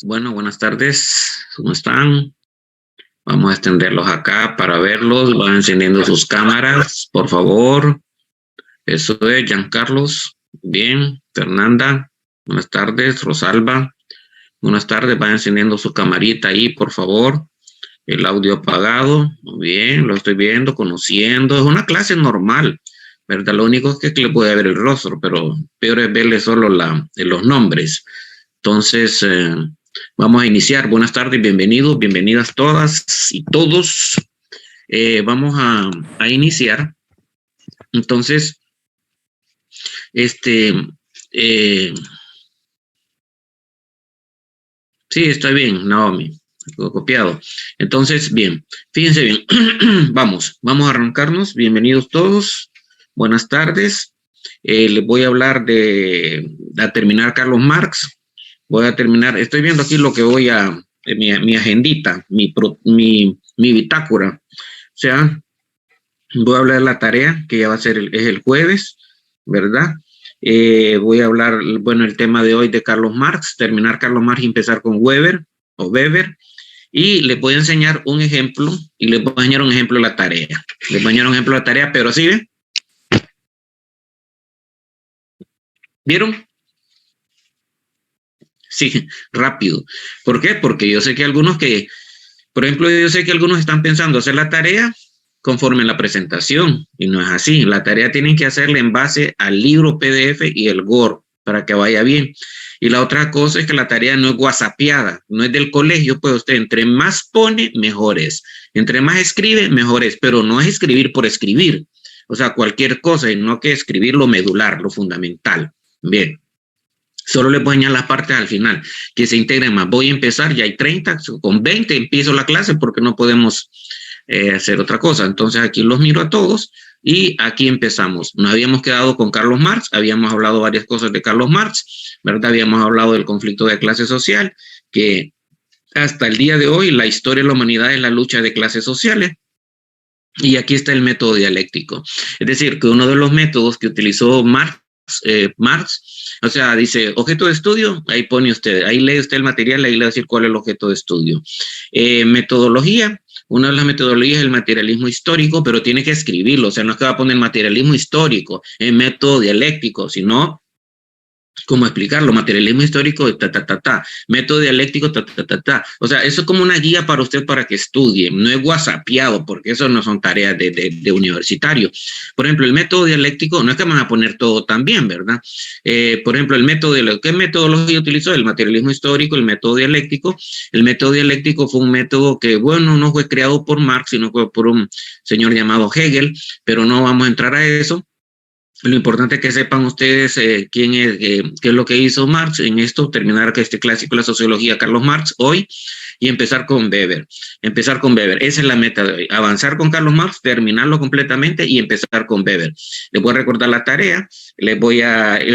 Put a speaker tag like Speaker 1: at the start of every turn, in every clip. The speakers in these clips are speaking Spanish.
Speaker 1: Bueno, buenas tardes. ¿Cómo están? Vamos a extenderlos acá para verlos. Van encendiendo sus cámaras, por favor. Eso es, Giancarlos. Bien. Fernanda. Buenas tardes. Rosalba. Buenas tardes. Van encendiendo su camarita ahí, por favor. El audio apagado. Muy bien, lo estoy viendo, conociendo. Es una clase normal, ¿verdad? Lo único es que le puede ver el rostro, pero peor es verle solo los nombres. Entonces, vamos a iniciar. Buenas tardes, bienvenidos, bienvenidas todas y todos. Vamos a iniciar. Entonces, sí, está bien, Naomi, copiado. Entonces, bien, fíjense bien. vamos a arrancarnos. Bienvenidos todos. Buenas tardes. Les voy a hablar a terminar Carlos Marx. Voy a terminar, estoy viendo aquí lo que voy a, mi agendita, mi bitácora. O sea, voy a hablar de la tarea que ya va a ser es el jueves, ¿verdad? Voy a hablar, bueno, el tema de hoy de Carlos Marx, terminar Carlos Marx y empezar con Weber o Weber. Y les voy a enseñar un ejemplo y les voy a enseñar un ejemplo de la tarea. Les voy a enseñar un ejemplo de la tarea, pero ¿sí ven? ¿Vieron? Sí, rápido. ¿Por qué? Porque yo sé que algunos por ejemplo, yo sé que algunos están pensando hacer la tarea conforme a la presentación, y no es así. La tarea tienen que hacerla en base al libro PDF y el GOR, para que vaya bien. Y la otra cosa es que la tarea no es whatsappeada, no es del colegio, pues usted entre más pone, mejor es. Entre más escribe, mejor es, pero no es escribir por escribir. O sea, cualquier cosa, y no que escribir lo medular, lo fundamental. Bien. Solo les voy a añadir las partes al final, que se integren más. Voy a empezar, ya hay 30, con 20 empiezo la clase porque no podemos hacer otra cosa. Entonces aquí los miro a todos y aquí empezamos. Nos habíamos quedado con Carlos Marx, habíamos hablado varias cosas de Carlos Marx, ¿verdad? Habíamos hablado del conflicto de clase social, que hasta el día de hoy la historia de la humanidad es la lucha de clases sociales. Y aquí está el método dialéctico. Es decir, que uno de los métodos que utilizó Marx, o sea, dice objeto de estudio, ahí pone usted, ahí lee usted el material, ahí le va a decir cuál es el objeto de estudio. Metodología, una de las metodologías es el materialismo histórico, pero tiene que escribirlo, o sea, no es que va a poner materialismo histórico, es método dialéctico, sino ¿cómo explicarlo? Materialismo histórico, método dialéctico, O sea, eso es como una guía para usted para que estudie. No es whatsappeado, porque eso no son tareas de universitario. Por ejemplo, el método dialéctico, no es que van a poner todo también, ¿verdad? Por ejemplo, ¿qué metodología utilizó? El materialismo histórico, el método dialéctico. El método dialéctico fue un método que, bueno, no fue creado por Marx, sino fue por un señor llamado Hegel, pero no vamos a entrar a eso. Lo importante es que sepan ustedes qué es lo que hizo Marx en esto, terminar este clásico de la sociología Carlos Marx hoy y empezar con Weber. Empezar con Weber, esa es la meta de hoy. Avanzar con Carlos Marx, terminarlo completamente y empezar con Weber. Les voy a recordar la tarea, el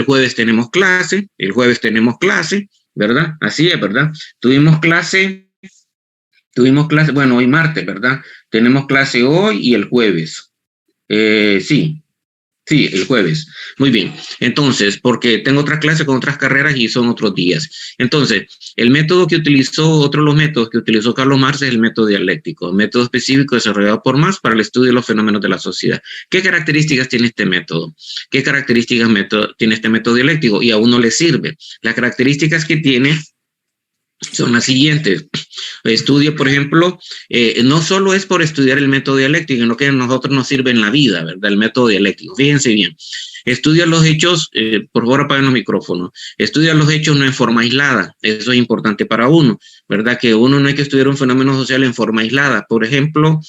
Speaker 1: jueves tenemos clase, ¿verdad? Así es, ¿verdad? Tuvimos clase, bueno, hoy martes, ¿verdad? Tenemos clase hoy y el jueves. Sí, el jueves. Muy bien. Entonces, porque tengo otra clase con otras carreras y son otros días. Entonces, otro de los métodos que utilizó Carlos Marx es el método dialéctico, método específico desarrollado por Marx para el estudio de los fenómenos de la sociedad. ¿Qué características tiene este método? ¿Qué características tiene este método dialéctico? Y a uno le sirve. Las características que tiene son las siguientes. Estudio, por ejemplo, no solo es por estudiar el método dialéctico, sino que a nosotros nos sirve en la vida, ¿verdad? El método dialéctico. Fíjense bien. Estudia los hechos, por favor apaguen los micrófonos. Estudia los hechos no en forma aislada. Eso es importante para uno, ¿verdad? Que uno no hay que estudiar un fenómeno social en forma aislada. Por ejemplo,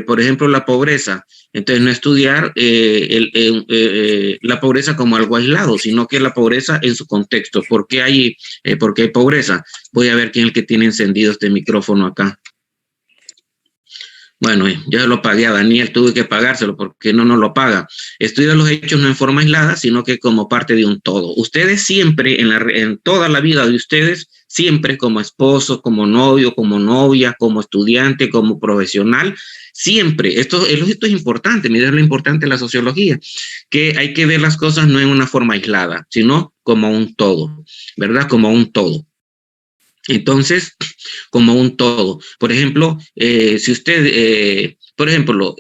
Speaker 1: por ejemplo, la pobreza. Entonces, no estudiar la pobreza como algo aislado, sino que la pobreza en su contexto. ¿Por qué hay pobreza? Voy a ver quién es el que tiene encendido este micrófono acá. Bueno, yo lo pagué a Daniel, tuve que pagárselo porque no nos lo paga. Estudia los hechos no en forma aislada, sino que como parte de un todo. Ustedes siempre, en toda la vida de ustedes, siempre como esposo, como novio, como novia, como estudiante, como profesional, siempre, esto es importante, miren lo importante de la sociología, que hay que ver las cosas no en una forma aislada, sino como un todo, ¿verdad? Como un todo. Entonces, como un todo. Por ejemplo, si usted, por ejemplo,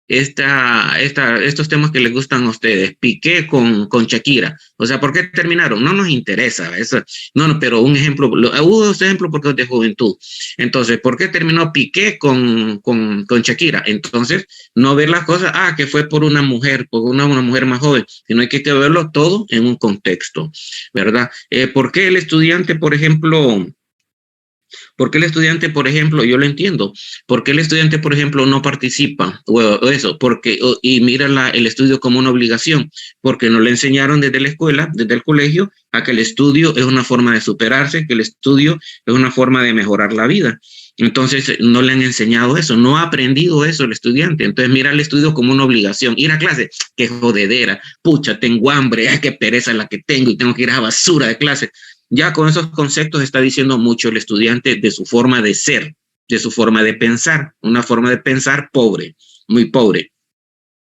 Speaker 1: estos temas que les gustan a ustedes, Piqué con Shakira, o sea, ¿por qué terminaron? No nos interesa eso. No, pero un ejemplo, hubo dos ejemplos porque es de juventud. Entonces, ¿por qué terminó Piqué con Shakira? Entonces, no ver las cosas, que fue por una mujer, por una mujer más joven, sino hay que verlo todo en un contexto, ¿verdad? ¿Por qué el estudiante, por ejemplo, yo lo entiendo, por qué el estudiante, por ejemplo, no participa? O eso, y mira el estudio como una obligación, porque no le enseñaron desde la escuela, desde el colegio, a que el estudio es una forma de superarse, que el estudio es una forma de mejorar la vida. Entonces, no le han enseñado eso, no ha aprendido eso el estudiante. Entonces, mira el estudio como una obligación. Ir a clase, qué jodedera, pucha, tengo hambre, qué pereza la que tengo y tengo que ir a basura de clase. Ya con esos conceptos está diciendo mucho el estudiante de su forma de ser, de su forma de pensar, una forma de pensar pobre, muy pobre.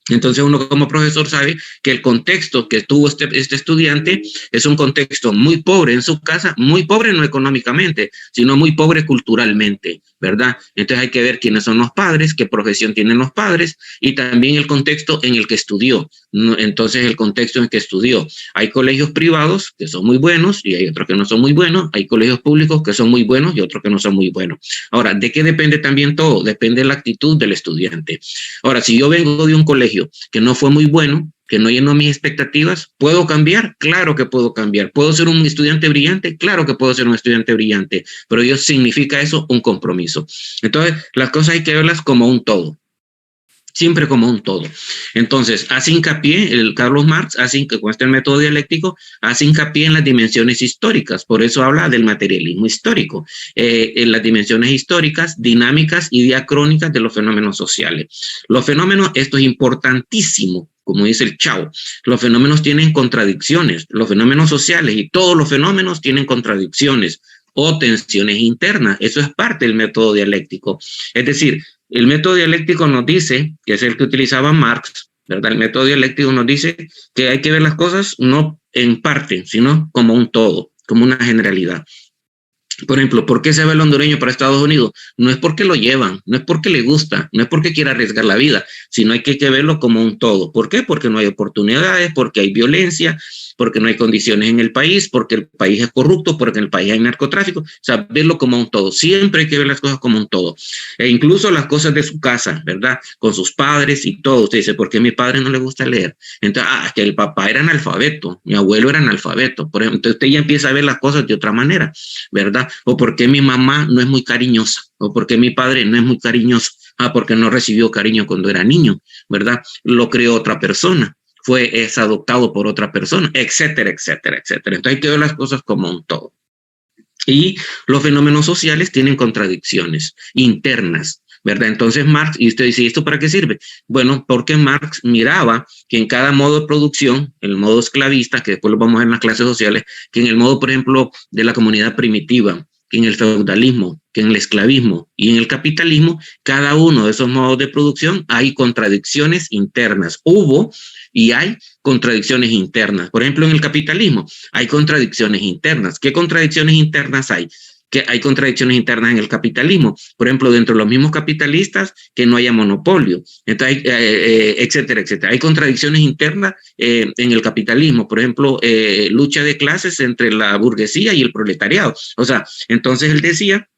Speaker 1: Entonces uno como profesor sabe que el contexto que tuvo este estudiante es un contexto muy pobre en su casa, muy pobre no económicamente, sino muy pobre culturalmente, ¿verdad? Entonces hay que ver quiénes son los padres, qué profesión tienen los padres y también el contexto en el que estudió. Entonces el contexto en el que estudió. Hay colegios privados que son muy buenos y hay otros que no son muy buenos. Hay colegios públicos que son muy buenos y otros que no son muy buenos. Ahora, ¿de qué depende también todo? Depende de la actitud del estudiante. Ahora, si yo vengo de un colegio que no fue muy bueno, que no llenó mis expectativas, ¿puedo cambiar? Claro que puedo cambiar. ¿Puedo ser un estudiante brillante? Claro que puedo ser un estudiante brillante, pero ello significa eso un compromiso. Entonces, las cosas hay que verlas como un todo. Siempre como un todo. Entonces, hace hincapié, Carlos Marx, con este método dialéctico, hace hincapié en las dimensiones históricas, por eso habla del materialismo histórico, en las dimensiones históricas, dinámicas y diacrónicas de los fenómenos sociales. Los fenómenos, esto es importantísimo, como dice el Chao, los fenómenos tienen contradicciones, los fenómenos sociales y todos los fenómenos tienen contradicciones o tensiones internas, eso es parte del método dialéctico. Es decir, el método dialéctico nos dice, que es el que utilizaba Marx, ¿verdad? El método dialéctico nos dice que hay que ver las cosas no en parte, sino como un todo, como una generalidad. Por ejemplo, ¿por qué se va el hondureño para Estados Unidos? No es porque lo llevan, no es porque le gusta, no es porque quiera arriesgar la vida, sino hay que verlo como un todo. ¿Por qué? Porque no hay oportunidades, porque hay violencia, porque no hay condiciones en el país, porque el país es corrupto, porque en el país hay narcotráfico. O sea, verlo como un todo. Siempre hay que ver las cosas como un todo. E incluso las cosas de su casa, ¿verdad? Con sus padres y todo. Usted dice, ¿por qué a mi padre no le gusta leer? Entonces, que el papá era analfabeto, mi abuelo era analfabeto. Por ejemplo, entonces usted ya empieza a ver las cosas de otra manera, ¿verdad? O por qué mi mamá no es muy cariñosa, o por qué mi padre no es muy cariñoso, porque no recibió cariño cuando era niño, ¿verdad? Lo creó otra persona, es adoptado por otra persona, etcétera, etcétera, etcétera. Entonces hay que ver las cosas como un todo. Y los fenómenos sociales tienen contradicciones internas, ¿verdad? Entonces Marx, y usted dice, ¿y esto para qué sirve? Bueno, porque Marx miraba que en cada modo de producción, el modo esclavista, que después lo vamos a ver en las clases sociales, que en el modo, por ejemplo, de la comunidad primitiva, que en el feudalismo, que en el esclavismo y en el capitalismo, cada uno de esos modos de producción hay contradicciones internas. Hubo y hay contradicciones internas. Por ejemplo, en el capitalismo hay contradicciones internas. ¿Qué contradicciones internas hay? Que hay contradicciones internas en el capitalismo. Por ejemplo, dentro de los mismos capitalistas, que no haya monopolio, entonces, etcétera, etcétera. Hay contradicciones internas en el capitalismo. Por ejemplo, lucha de clases entre la burguesía y el proletariado. O sea, entonces él decía,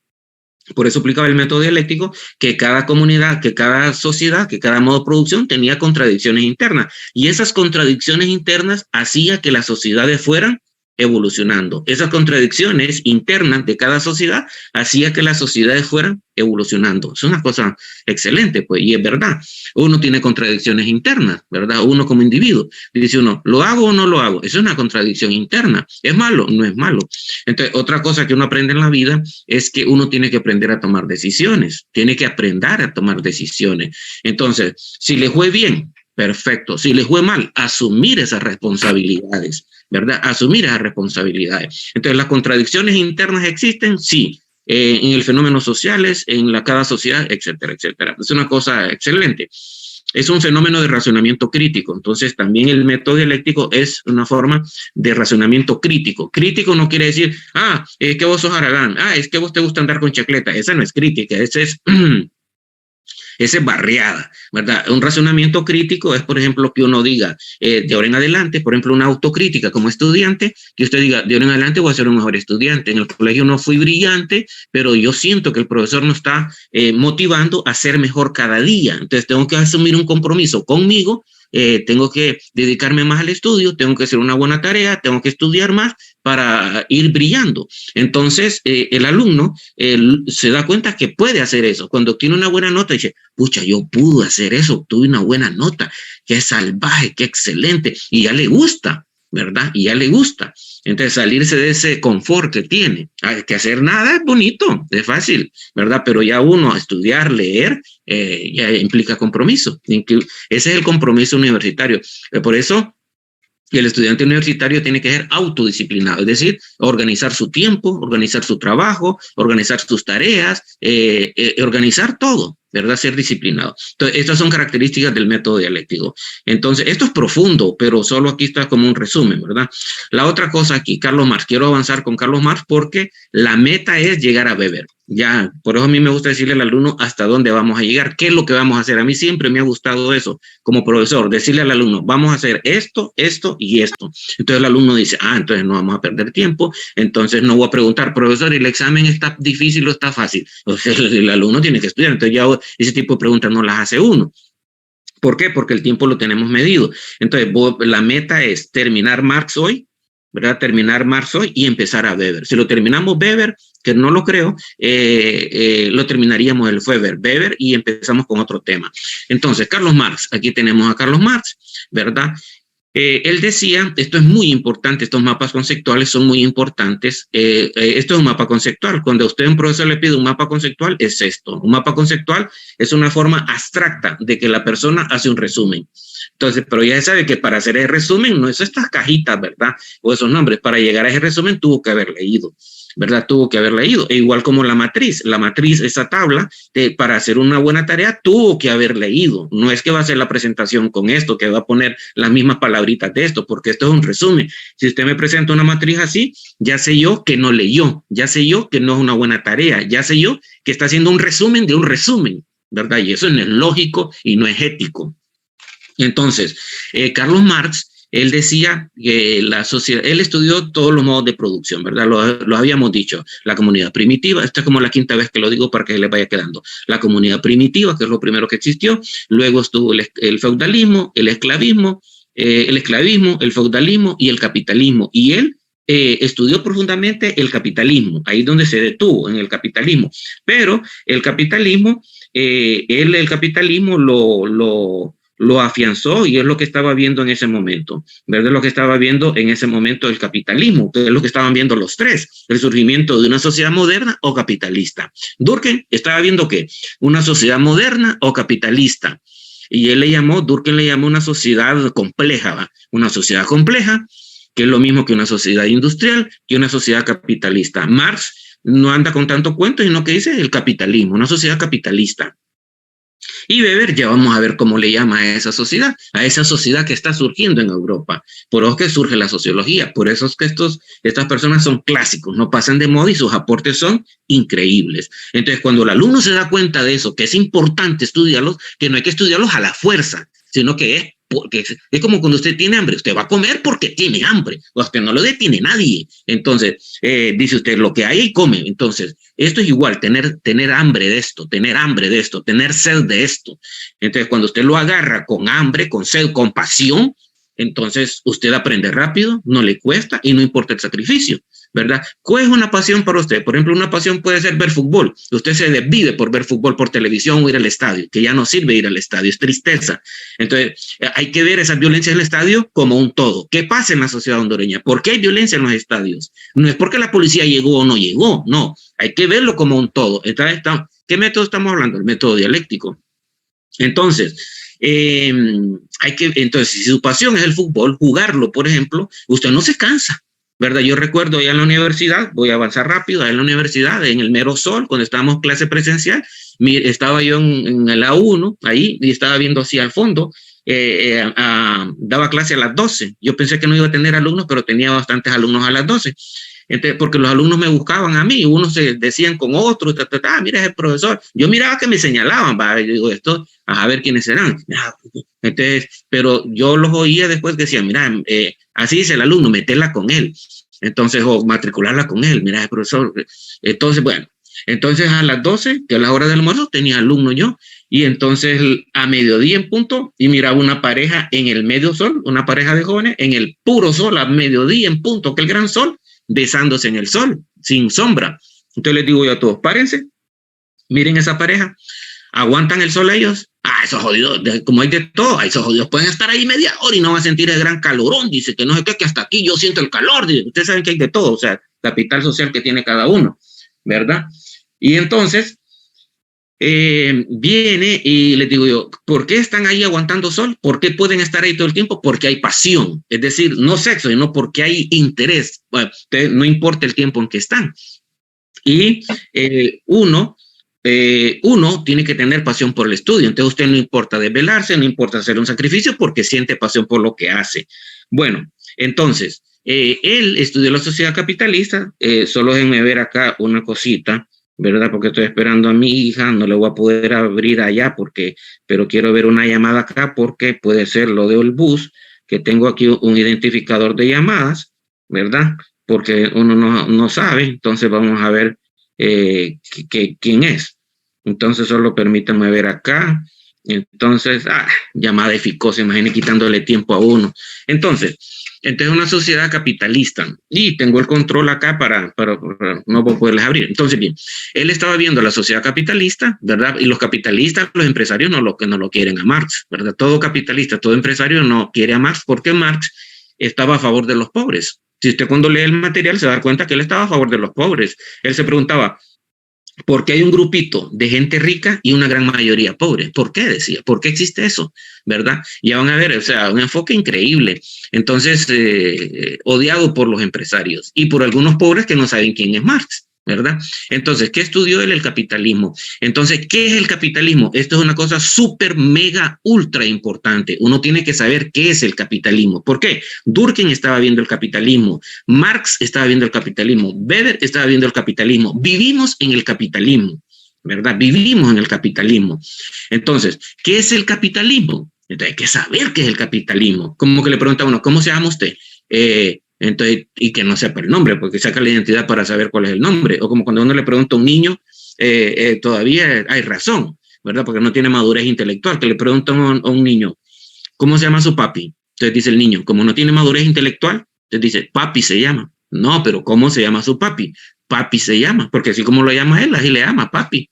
Speaker 1: por eso aplicaba el método dialéctico, que cada comunidad, que cada sociedad, que cada modo de producción tenía contradicciones internas. Y esas contradicciones internas hacían que las sociedades fueran evolucionando. Esas contradicciones internas de cada sociedad hacía que las sociedades fueran evolucionando. Es una cosa excelente, pues, y es verdad. Uno tiene contradicciones internas, ¿verdad? Uno como individuo. Dice uno, ¿lo hago o no lo hago? Eso es una contradicción interna. ¿Es malo? No es malo. Entonces, otra cosa que uno aprende en la vida es que uno tiene que aprender a tomar decisiones. Tiene que aprender a tomar decisiones. Entonces, si le fue bien, perfecto. Si le fue mal, asumir esas responsabilidades, ¿verdad? Asumir esas responsabilidades. Entonces, ¿las contradicciones internas existen? Sí. En el fenómeno sociales, en cada sociedad, etcétera, etcétera. Es una cosa excelente. Es un fenómeno de razonamiento crítico. Entonces, también el método dialéctico es una forma de razonamiento crítico. Crítico no quiere decir, es que vos sos haragán, es que vos te gusta andar con chacleta. Esa no es crítica, esa es barriada, ¿verdad? Un razonamiento crítico es, por ejemplo, que uno diga de ahora en adelante, por ejemplo, una autocrítica como estudiante, que usted diga, de ahora en adelante voy a ser un mejor estudiante. En el colegio no fui brillante, pero yo siento que el profesor me está motivando a ser mejor cada día. Entonces tengo que asumir un compromiso conmigo, tengo que dedicarme más al estudio, tengo que hacer una buena tarea, tengo que estudiar más para ir brillando. Entonces, el alumno se da cuenta que puede hacer eso. Cuando tiene una buena nota, dice, pucha, yo pude hacer eso, tuve una buena nota, qué salvaje, qué excelente, y ya le gusta, ¿verdad? Y ya le gusta. Entonces, salirse de ese confort que tiene. Hay que hacer nada es bonito, es fácil, ¿verdad? Pero ya uno estudiar, leer, ya implica compromiso. Ese es el compromiso universitario. Por eso, el estudiante universitario tiene que ser autodisciplinado, es decir, organizar su tiempo, organizar su trabajo, organizar sus tareas, organizar todo, ¿verdad? Ser disciplinado. Entonces, estas son características del método dialéctico. Entonces, esto es profundo, pero solo aquí está como un resumen, ¿verdad? La otra cosa aquí, Carlos Marx. Quiero avanzar con Carlos Marx porque la meta es llegar a Weber. Ya, por eso a mí me gusta decirle al alumno hasta dónde vamos a llegar, qué es lo que vamos a hacer. A mí siempre me ha gustado eso como profesor, decirle al alumno, vamos a hacer esto, esto y esto. Entonces el alumno dice, entonces no vamos a perder tiempo, entonces no voy a preguntar, profesor, ¿el examen está difícil o está fácil? O sea, el alumno tiene que estudiar, entonces ya ese tipo de preguntas no las hace uno. ¿Por qué? Porque el tiempo lo tenemos medido. Entonces la meta es terminar Marx hoy, ¿verdad? Terminar Marx hoy y empezar a Weber. Si lo terminamos Weber, que no lo creo, lo terminaríamos el Weber y empezamos con otro tema. Entonces, Carlos Marx, aquí tenemos a Carlos Marx, ¿verdad? Él decía, esto es muy importante, estos mapas conceptuales son muy importantes. Esto es un mapa conceptual. Cuando a usted un profesor le pide un mapa conceptual, es esto. Un mapa conceptual es una forma abstracta de que la persona hace un resumen. Entonces, pero ya sabe que para hacer el resumen no es estas cajitas, ¿verdad? O esos nombres. Para llegar a ese resumen tuvo que haber leído, ¿verdad? Tuvo que haber leído. E igual como la matriz, esa tabla, para hacer una buena tarea, tuvo que haber leído. No es que va a hacer la presentación con esto, que va a poner las mismas palabritas de esto, porque esto es un resumen. Si usted me presenta una matriz así, ya sé yo que no leyó, ya sé yo que no es una buena tarea, ya sé yo que está haciendo un resumen de un resumen, ¿verdad? Y eso no es lógico y no es ético. Entonces, Carlos Marx, él decía que la sociedad, él estudió todos los modos de producción, ¿verdad? Lo habíamos dicho, la comunidad primitiva, esta es como la quinta vez que lo digo para que le vaya quedando, la comunidad primitiva, que es lo primero que existió, luego estuvo el feudalismo, el esclavismo, el feudalismo y el capitalismo, y él estudió profundamente el capitalismo, ahí donde se detuvo, en el capitalismo, pero el capitalismo, el capitalismo lo afianzó y es lo que estaba viendo en ese momento, ¿verdad? Lo que estaba viendo en ese momento el capitalismo, que es lo que estaban viendo los tres, el surgimiento de una sociedad moderna o capitalista. Durkheim estaba viendo ¿qué? Una sociedad moderna o capitalista. Y Durkheim le llamó una sociedad compleja, ¿va? Una sociedad compleja, que es lo mismo que una sociedad industrial, que una sociedad capitalista. Marx no anda con tanto cuento, sino que dice el capitalismo, una sociedad capitalista. Y Weber ya vamos a ver cómo le llama a esa sociedad que está surgiendo en Europa. Por eso es que surge la sociología, por eso es que estas personas son clásicos, no pasan de moda y sus aportes son increíbles. Entonces, cuando el alumno se da cuenta de eso, que es importante estudiarlos, que no hay que estudiarlos a la fuerza, sino que es como cuando usted tiene hambre, usted va a comer porque tiene hambre, o usted no lo detiene nadie. Entonces, dice usted, lo que hay y come. Entonces, esto es igual, tener hambre de esto, tener sed de esto. Entonces, cuando usted lo agarra con hambre, con sed, con pasión, entonces usted aprende rápido, no le cuesta y no importa el sacrificio, ¿verdad? ¿Cuál es una pasión para usted? Por ejemplo, una pasión puede ser ver fútbol. Usted se desvive por ver fútbol por televisión o ir al estadio, que ya no sirve ir al estadio, es tristeza. Entonces, hay que ver esas violencias en el estadio como un todo. ¿Qué pasa en la sociedad hondureña? ¿Por qué hay violencia en los estadios? No es porque la policía llegó o no llegó, no. Hay que verlo como un todo. Entonces, ¿qué método estamos hablando? El método dialéctico. Entonces, entonces, si su pasión es el fútbol, jugarlo, por ejemplo, usted no se cansa, ¿verdad? Yo recuerdo allá en la universidad, voy a avanzar rápido, allá en la universidad, en el mero sol, cuando estábamos clase presencial, estaba yo en el A1, ahí, y estaba viendo así al fondo, daba clase a las 12. Yo pensé que no iba a tener alumnos, pero tenía bastantes alumnos a las 12. Entonces, porque los alumnos me buscaban a mí, unos se decían con otros, mira, es el profesor. Yo miraba que me señalaban, ¿va? Y digo, esto, a ver quiénes serán. Entonces, pero yo los oía después que decían, mira, así dice el alumno, meterla con él. Entonces, o matricularla con él, mira, el profesor. Entonces, bueno, entonces a las 12, que a la hora del almuerzo, tenía alumno yo, y entonces a mediodía en punto, y miraba una pareja en el medio sol, una pareja de jóvenes, en el puro sol, a mediodía en punto, que el gran sol, besándose en el sol, sin sombra. Entonces les digo yo a todos, párense, miren esa pareja, aguantan el sol ellos. Esos jodidos, como hay de todo, esos jodidos pueden estar ahí media hora y no van a sentir el gran calorón, dice que no sé qué, que hasta aquí yo siento el calor, dice, ustedes saben que hay de todo, o sea, capital social que tiene cada uno, ¿verdad? Y entonces, viene y les digo yo, ¿por qué están ahí aguantando sol? ¿Por qué pueden estar ahí todo el tiempo? Porque hay pasión, es decir, no sexo, sino porque hay interés. Bueno, no importa el tiempo en que están. Y uno tiene que tener pasión por el estudio. Entonces, usted no importa desvelarse, no importa hacer un sacrificio porque siente pasión por lo que hace. Bueno, entonces, él estudió la sociedad capitalista. Solo déjenme ver acá una cosita, ¿verdad? Porque estoy esperando a mi hija, no le voy a poder abrir allá pero quiero ver una llamada acá porque puede ser lo del bus, que tengo aquí un identificador de llamadas, ¿verdad? Porque uno no sabe, entonces vamos a ver quién es. Entonces solo permítanme ver acá. Entonces, llamada eficaz, imagínense quitándole tiempo a uno. Entonces una sociedad capitalista y tengo el control acá para no poderles abrir. Entonces, bien, él estaba viendo la sociedad capitalista, ¿verdad? Y los capitalistas, los empresarios no lo quieren a Marx, ¿verdad? Todo capitalista, todo empresario no quiere a Marx porque Marx estaba a favor de los pobres. Si usted cuando lee el material se da cuenta que él estaba a favor de los pobres. Él se preguntaba, ¿por qué hay un grupito de gente rica y una gran mayoría pobre? ¿Por qué? Decía, ¿por qué existe eso? ¿Verdad? Ya van a ver, o sea, un enfoque increíble. Entonces, odiado por los empresarios y por algunos pobres que no saben quién es Marx, ¿verdad? Entonces, ¿qué estudió él? El capitalismo. Entonces, ¿qué es el capitalismo? Esto es una cosa súper, mega, ultra importante. Uno tiene que saber qué es el capitalismo. ¿Por qué? Durkheim estaba viendo el capitalismo, Marx estaba viendo el capitalismo, Weber estaba viendo el capitalismo. Vivimos en el capitalismo, ¿verdad? Vivimos en el capitalismo. Entonces, ¿qué es el capitalismo? Entonces, hay que saber qué es el capitalismo. Como que le pregunta a uno, ¿cómo se llama usted? Entonces, y que no sepa el nombre, porque saca la identidad para saber cuál es el nombre. O como cuando uno le pregunta a un niño, todavía hay razón, ¿verdad? Porque no tiene madurez intelectual, que le preguntan a un niño, ¿cómo se llama su papi? Entonces dice el niño, como no tiene madurez intelectual, entonces dice, papi se llama. No, pero ¿cómo se llama su papi? Papi se llama, porque así como lo llama él, así le llama papi.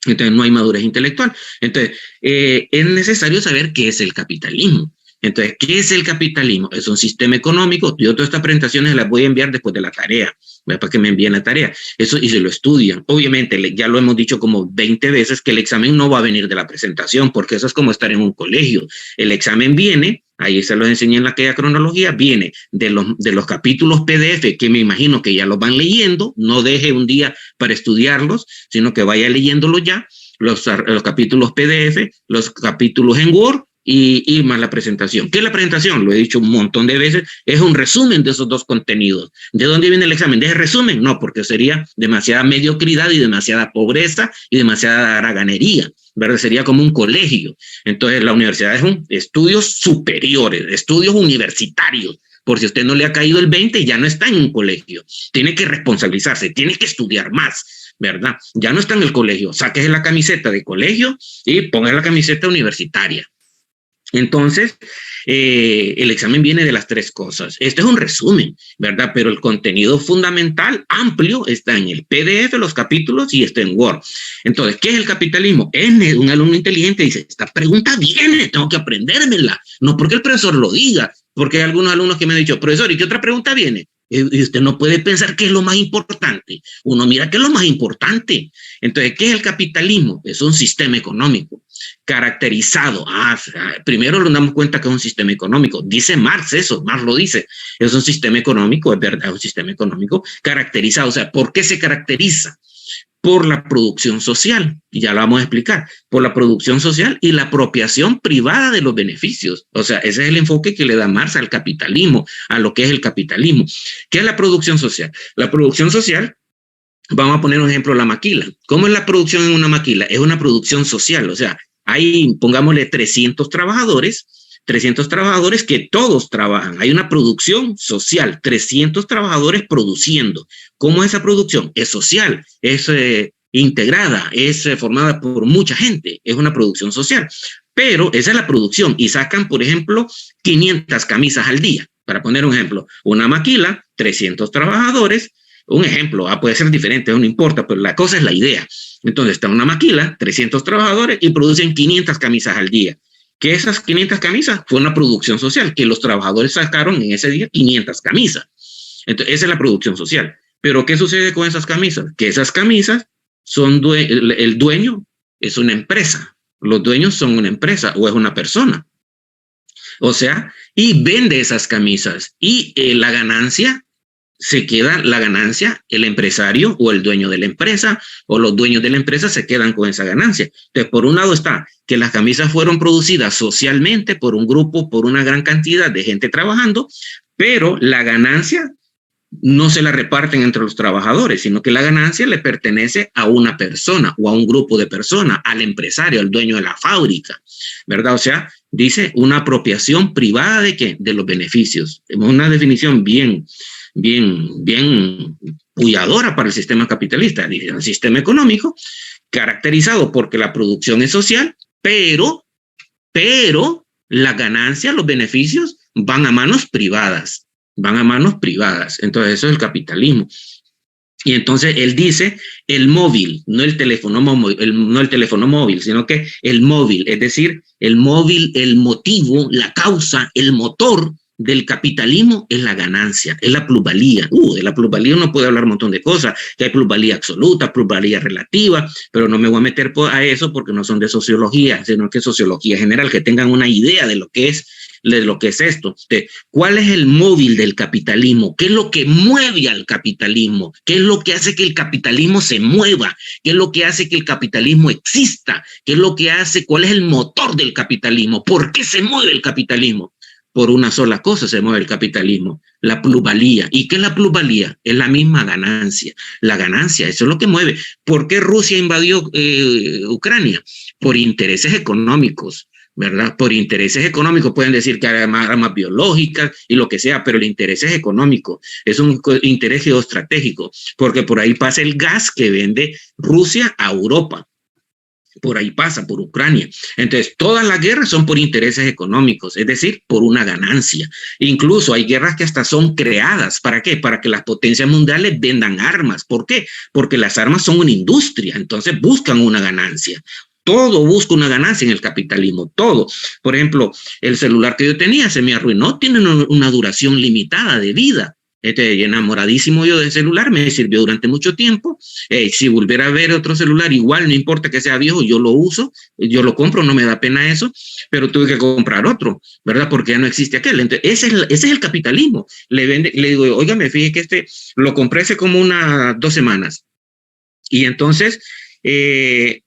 Speaker 1: Entonces no hay madurez intelectual. Entonces, es necesario saber qué es el capitalismo. Entonces, ¿qué es el capitalismo? Es un sistema económico. Yo todas estas presentaciones las voy a enviar después de la tarea, para que me envíen la tarea. Eso y se lo estudian. Obviamente, ya lo hemos dicho como 20 veces, que el examen no va a venir de la presentación, porque eso es como estar en un colegio. El examen viene, ahí se los enseñé en aquella cronología, viene de los capítulos PDF, que me imagino que ya los van leyendo. No deje un día para estudiarlos, sino que vaya leyéndolos ya, los capítulos PDF, los capítulos en Word, y más la presentación. ¿Qué es la presentación? Lo he dicho un montón de veces, es un resumen de esos dos contenidos. ¿De dónde viene el examen? ¿De ese resumen? No, porque sería demasiada mediocridad y demasiada pobreza y demasiada haraganería, ¿verdad? Sería como un colegio. Entonces la universidad es estudios superiores, estudios universitarios. Por si a usted no le ha caído el 20, ya no está en un colegio. Tiene que responsabilizarse, tiene que estudiar más, ¿verdad? Ya no está en el colegio. Sáquese la camiseta de colegio y ponga la camiseta universitaria. Entonces, el examen viene de las tres cosas. Este es un resumen, ¿verdad? Pero el contenido fundamental, amplio, está en el PDF, los capítulos, y está en Word. Entonces, ¿qué es el capitalismo? Un alumno inteligente dice, esta pregunta viene, tengo que aprendérmela. No porque el profesor lo diga, porque hay algunos alumnos que me han dicho, profesor, ¿y qué otra pregunta viene? Y usted no puede pensar qué es lo más importante. Uno mira qué es lo más importante. Entonces, ¿qué es el capitalismo? Es un sistema económico caracterizado. Primero nos damos cuenta que es un sistema económico. Dice Marx eso, Marx lo dice. Es un sistema económico, es verdad, es un sistema económico caracterizado. O sea, ¿por qué se caracteriza? Por la producción social, y ya lo vamos a explicar, por la producción social y la apropiación privada de los beneficios. O sea, ese es el enfoque que le da Marx al capitalismo, a lo que es el capitalismo. ¿Qué es la producción social? La producción social, vamos a poner un ejemplo, la maquila. ¿Cómo es la producción en una maquila? Es una producción social, o sea, hay, pongámosle 300 trabajadores que todos trabajan. Hay una producción social, 300 trabajadores produciendo. ¿Cómo es esa producción? Es social, es integrada, es formada por mucha gente, es una producción social. Pero esa es la producción y sacan, por ejemplo, 500 camisas al día. Para poner un ejemplo, una maquila, 300 trabajadores, un ejemplo, puede ser diferente, no importa, pero la cosa es la idea. Entonces está una maquila, 300 trabajadores y producen 500 camisas al día. Que esas 500 camisas fue una producción social, que los trabajadores sacaron en ese día 500 camisas. Entonces, esa es la producción social. Pero ¿qué sucede con esas camisas? Que esas camisas son, el dueño es una empresa. Los dueños son una empresa o es una persona. O sea, y vende esas camisas y la ganancia se queda la ganancia, el empresario o el dueño de la empresa o los dueños de la empresa se quedan con esa ganancia. Entonces, por un lado está que las camisas fueron producidas socialmente por un grupo, por una gran cantidad de gente trabajando, pero la ganancia no se la reparten entre los trabajadores, sino que la ganancia le pertenece a una persona o a un grupo de personas, al empresario, al dueño de la fábrica, ¿verdad? O sea, dice una apropiación privada de ¿qué? De los beneficios. Es una definición bien puyadora para el sistema capitalista. Dice, un sistema económico caracterizado porque la producción es social, pero la ganancia, los beneficios van a manos privadas. Van a manos privadas. Entonces, eso es el capitalismo. Y entonces él dice el móvil, no el teléfono móvil, sino que el móvil, es decir, el móvil, el motivo, la causa, el motor del capitalismo es la ganancia, es la plusvalía. De la plusvalía uno puede hablar un montón de cosas, que hay plusvalía absoluta, plusvalía relativa, pero no me voy a meter a eso porque no son de sociología, sino que sociología general, que tengan una idea de lo que es esto. ¿Cuál es el móvil del capitalismo? ¿Qué es lo que mueve al capitalismo? ¿Qué es lo que hace que el capitalismo se mueva? ¿Qué es lo que hace que el capitalismo exista? ¿Qué es lo que hace? ¿Cuál es el motor del capitalismo? ¿Por qué se mueve el capitalismo? Por una sola cosa se mueve el capitalismo, la plusvalía. ¿Y qué es la plusvalía? Es la misma ganancia. La ganancia, eso es lo que mueve. ¿Por qué Rusia invadió Ucrania? Por intereses económicos, ¿verdad? Por intereses económicos, pueden decir que hay armas biológicas y lo que sea, pero el interés es económico, es un interés geoestratégico, porque por ahí pasa el gas que vende Rusia a Europa. Por ahí pasa, por Ucrania. Entonces, todas las guerras son por intereses económicos, es decir, por una ganancia. Incluso hay guerras que hasta son creadas. ¿Para qué? Para que las potencias mundiales vendan armas. ¿Por qué? Porque las armas son una industria, entonces buscan una ganancia. Todo busca una ganancia en el capitalismo, todo. Por ejemplo, el celular que yo tenía se me arruinó, tiene una duración limitada de vida. Enamoradísimo yo del celular, me sirvió durante mucho tiempo. Si volviera a ver otro celular, igual, no importa que sea viejo, yo lo uso, yo lo compro, no me da pena eso, pero tuve que comprar otro, ¿verdad? Porque ya no existe aquel. Entonces, ese es el capitalismo. Le digo, oiga, me fijé que lo compré hace como unas 2 semanas. Y entonces,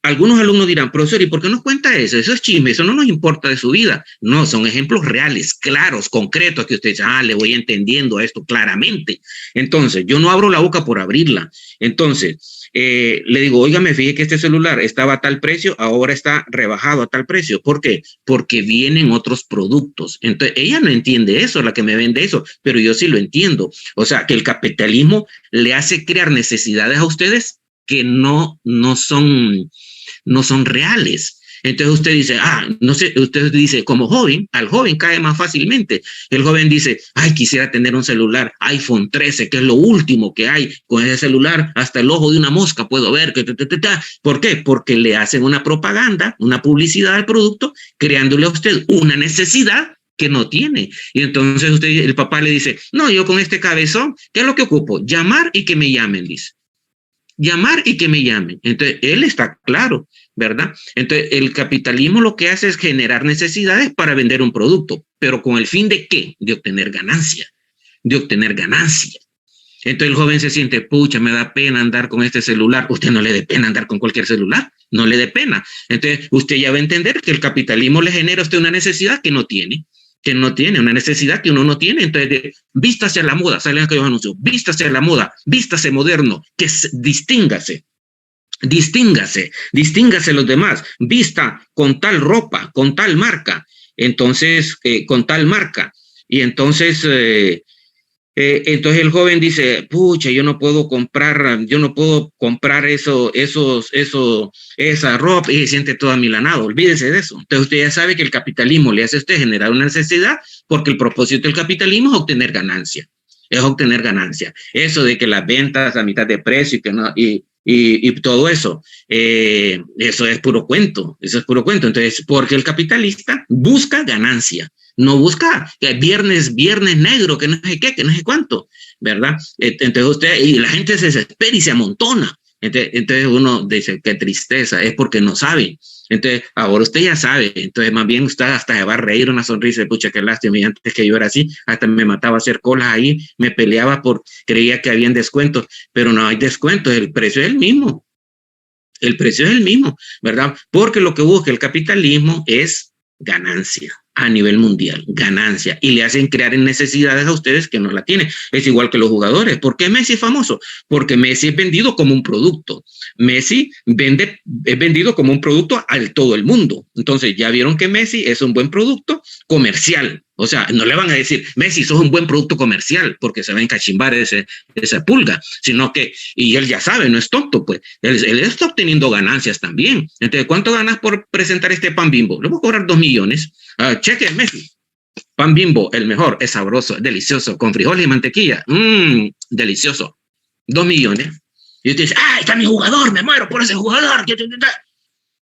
Speaker 1: algunos alumnos dirán, profesor, ¿y por qué nos cuenta eso? Eso es chisme, eso no nos importa de su vida. No, son ejemplos reales, claros, concretos, que usted dice, le voy entendiendo esto claramente. Entonces, yo no abro la boca por abrirla. Entonces, le digo, oiga, me fijé que este celular estaba a tal precio, ahora está rebajado a tal precio. ¿Por qué? Porque vienen otros productos. Entonces, ella no entiende eso, la que me vende eso, pero yo sí lo entiendo. O sea, que el capitalismo le hace crear necesidades a ustedes que no son reales. Entonces usted dice, no sé, usted dice, como joven, al joven cae más fácilmente. El joven dice, ay, quisiera tener un celular iPhone 13, que es lo último que hay. Con ese celular, hasta el ojo de una mosca puedo ver. ¿Por qué? Porque le hacen una propaganda, una publicidad al producto, creándole a usted una necesidad que no tiene. Y entonces el papá le dice, no, yo con este cabezón, ¿qué es lo que ocupo? Llamar y que me llamen, dice. Llamar y que me llamen. Entonces, él está claro, ¿verdad? Entonces, el capitalismo lo que hace es generar necesidades para vender un producto, pero ¿con el fin de qué? De obtener ganancia, de obtener ganancia. Entonces el joven se siente, pucha, me da pena andar con este celular. Usted no le dé pena andar con cualquier celular, no le dé pena. Entonces, usted ya va a entender que el capitalismo le genera a usted una necesidad que no tiene, una necesidad que uno no tiene. Entonces, vístase a la moda, salen aquellos anuncios, vístase a la moda, vístase moderno, que distíngase los demás, vista con tal ropa, con tal marca, entonces, con tal marca. Y entonces el joven dice, pucha, yo no puedo comprar esa ropa, y se siente todo amilanado. Olvídese de eso. Entonces usted ya sabe que el capitalismo le hace a usted generar una necesidad, porque el propósito del capitalismo es obtener ganancia. Eso de que las ventas a mitad de precio y todo eso, eso es puro cuento. Entonces, porque el capitalista busca ganancia. No busca viernes negro, que no sé qué, que no sé cuánto, ¿verdad? Entonces y la gente se desespera y se amontona. Entonces uno dice, qué tristeza, es porque no sabe. Entonces, ahora usted ya sabe. Entonces, más bien usted hasta se va a reír una sonrisa de pucha, qué lástima. Y antes que yo era así, hasta me mataba a hacer colas ahí, me peleaba creía que habían descuentos, pero no hay descuentos, el precio es el mismo. ¿Verdad? Porque lo que busca el capitalismo es ganancia a nivel mundial, ganancia, y le hacen crear necesidades a ustedes que no la tienen. Es igual que los jugadores. ¿Por qué Messi es famoso? Porque Messi es vendido como un producto. Messi es vendido como un producto al todo el mundo. Entonces ya vieron que Messi es un buen producto comercial. O sea, no le van a decir, Messi, sos un buen producto comercial, porque se va a encachimbar esa pulga, sino que, y él ya sabe, no es tonto, pues, él está obteniendo ganancias también. Entonces, ¿cuánto ganas por presentar este pan Bimbo? Le voy a cobrar 2 millones. Cheque, Messi. Pan Bimbo, el mejor, es sabroso, es delicioso, con frijoles y mantequilla. Delicioso. 2 millones. Y usted dice, está mi jugador, me muero por ese jugador.